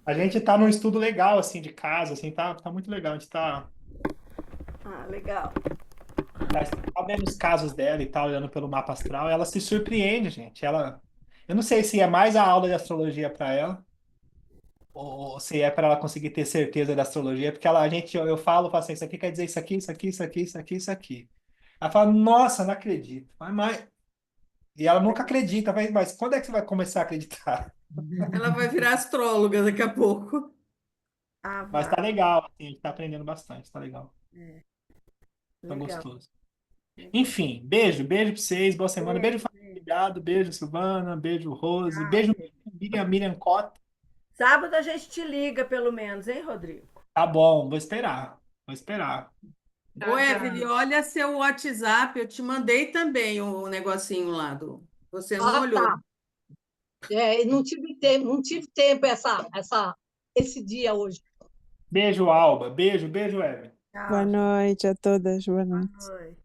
A gente tá num estudo legal, assim, de casa, assim, tá muito legal. A gente tá Legal. vendo os casos dela e tal, olhando pelo mapa astral. Ela se surpreende, gente. Eu não sei se é mais a aula de astrologia para ela, ou se é para ela conseguir ter certeza da astrologia, porque eu falo assim, isso aqui quer dizer isso aqui, isso aqui, isso aqui, isso aqui, isso aqui. Ela fala, nossa, não acredito. E ela nunca acredita, mas quando é que você vai começar a acreditar? Ela vai virar astróloga daqui a pouco. Mas tá legal, assim, a gente tá aprendendo bastante, tá legal. Tá Legal. gostoso. Enfim, beijo pra vocês, boa semana. Beijo, Fábio, obrigado. Beijo, Silvana. Beijo, Rose. Beijo, Miriam Cota. Sábado a gente te liga, pelo menos, hein, Rodrigo? Tá bom, vou esperar. Vou esperar. Ô, Evelyn, olha seu WhatsApp, eu te mandei também o negocinho lá do. Você não olhou? Tá. Não tive tempo esse dia hoje. Beijo, Alba. Beijo, Evelyn. Tchau, Boa gente. noite a todas, boa noite. Boa noite.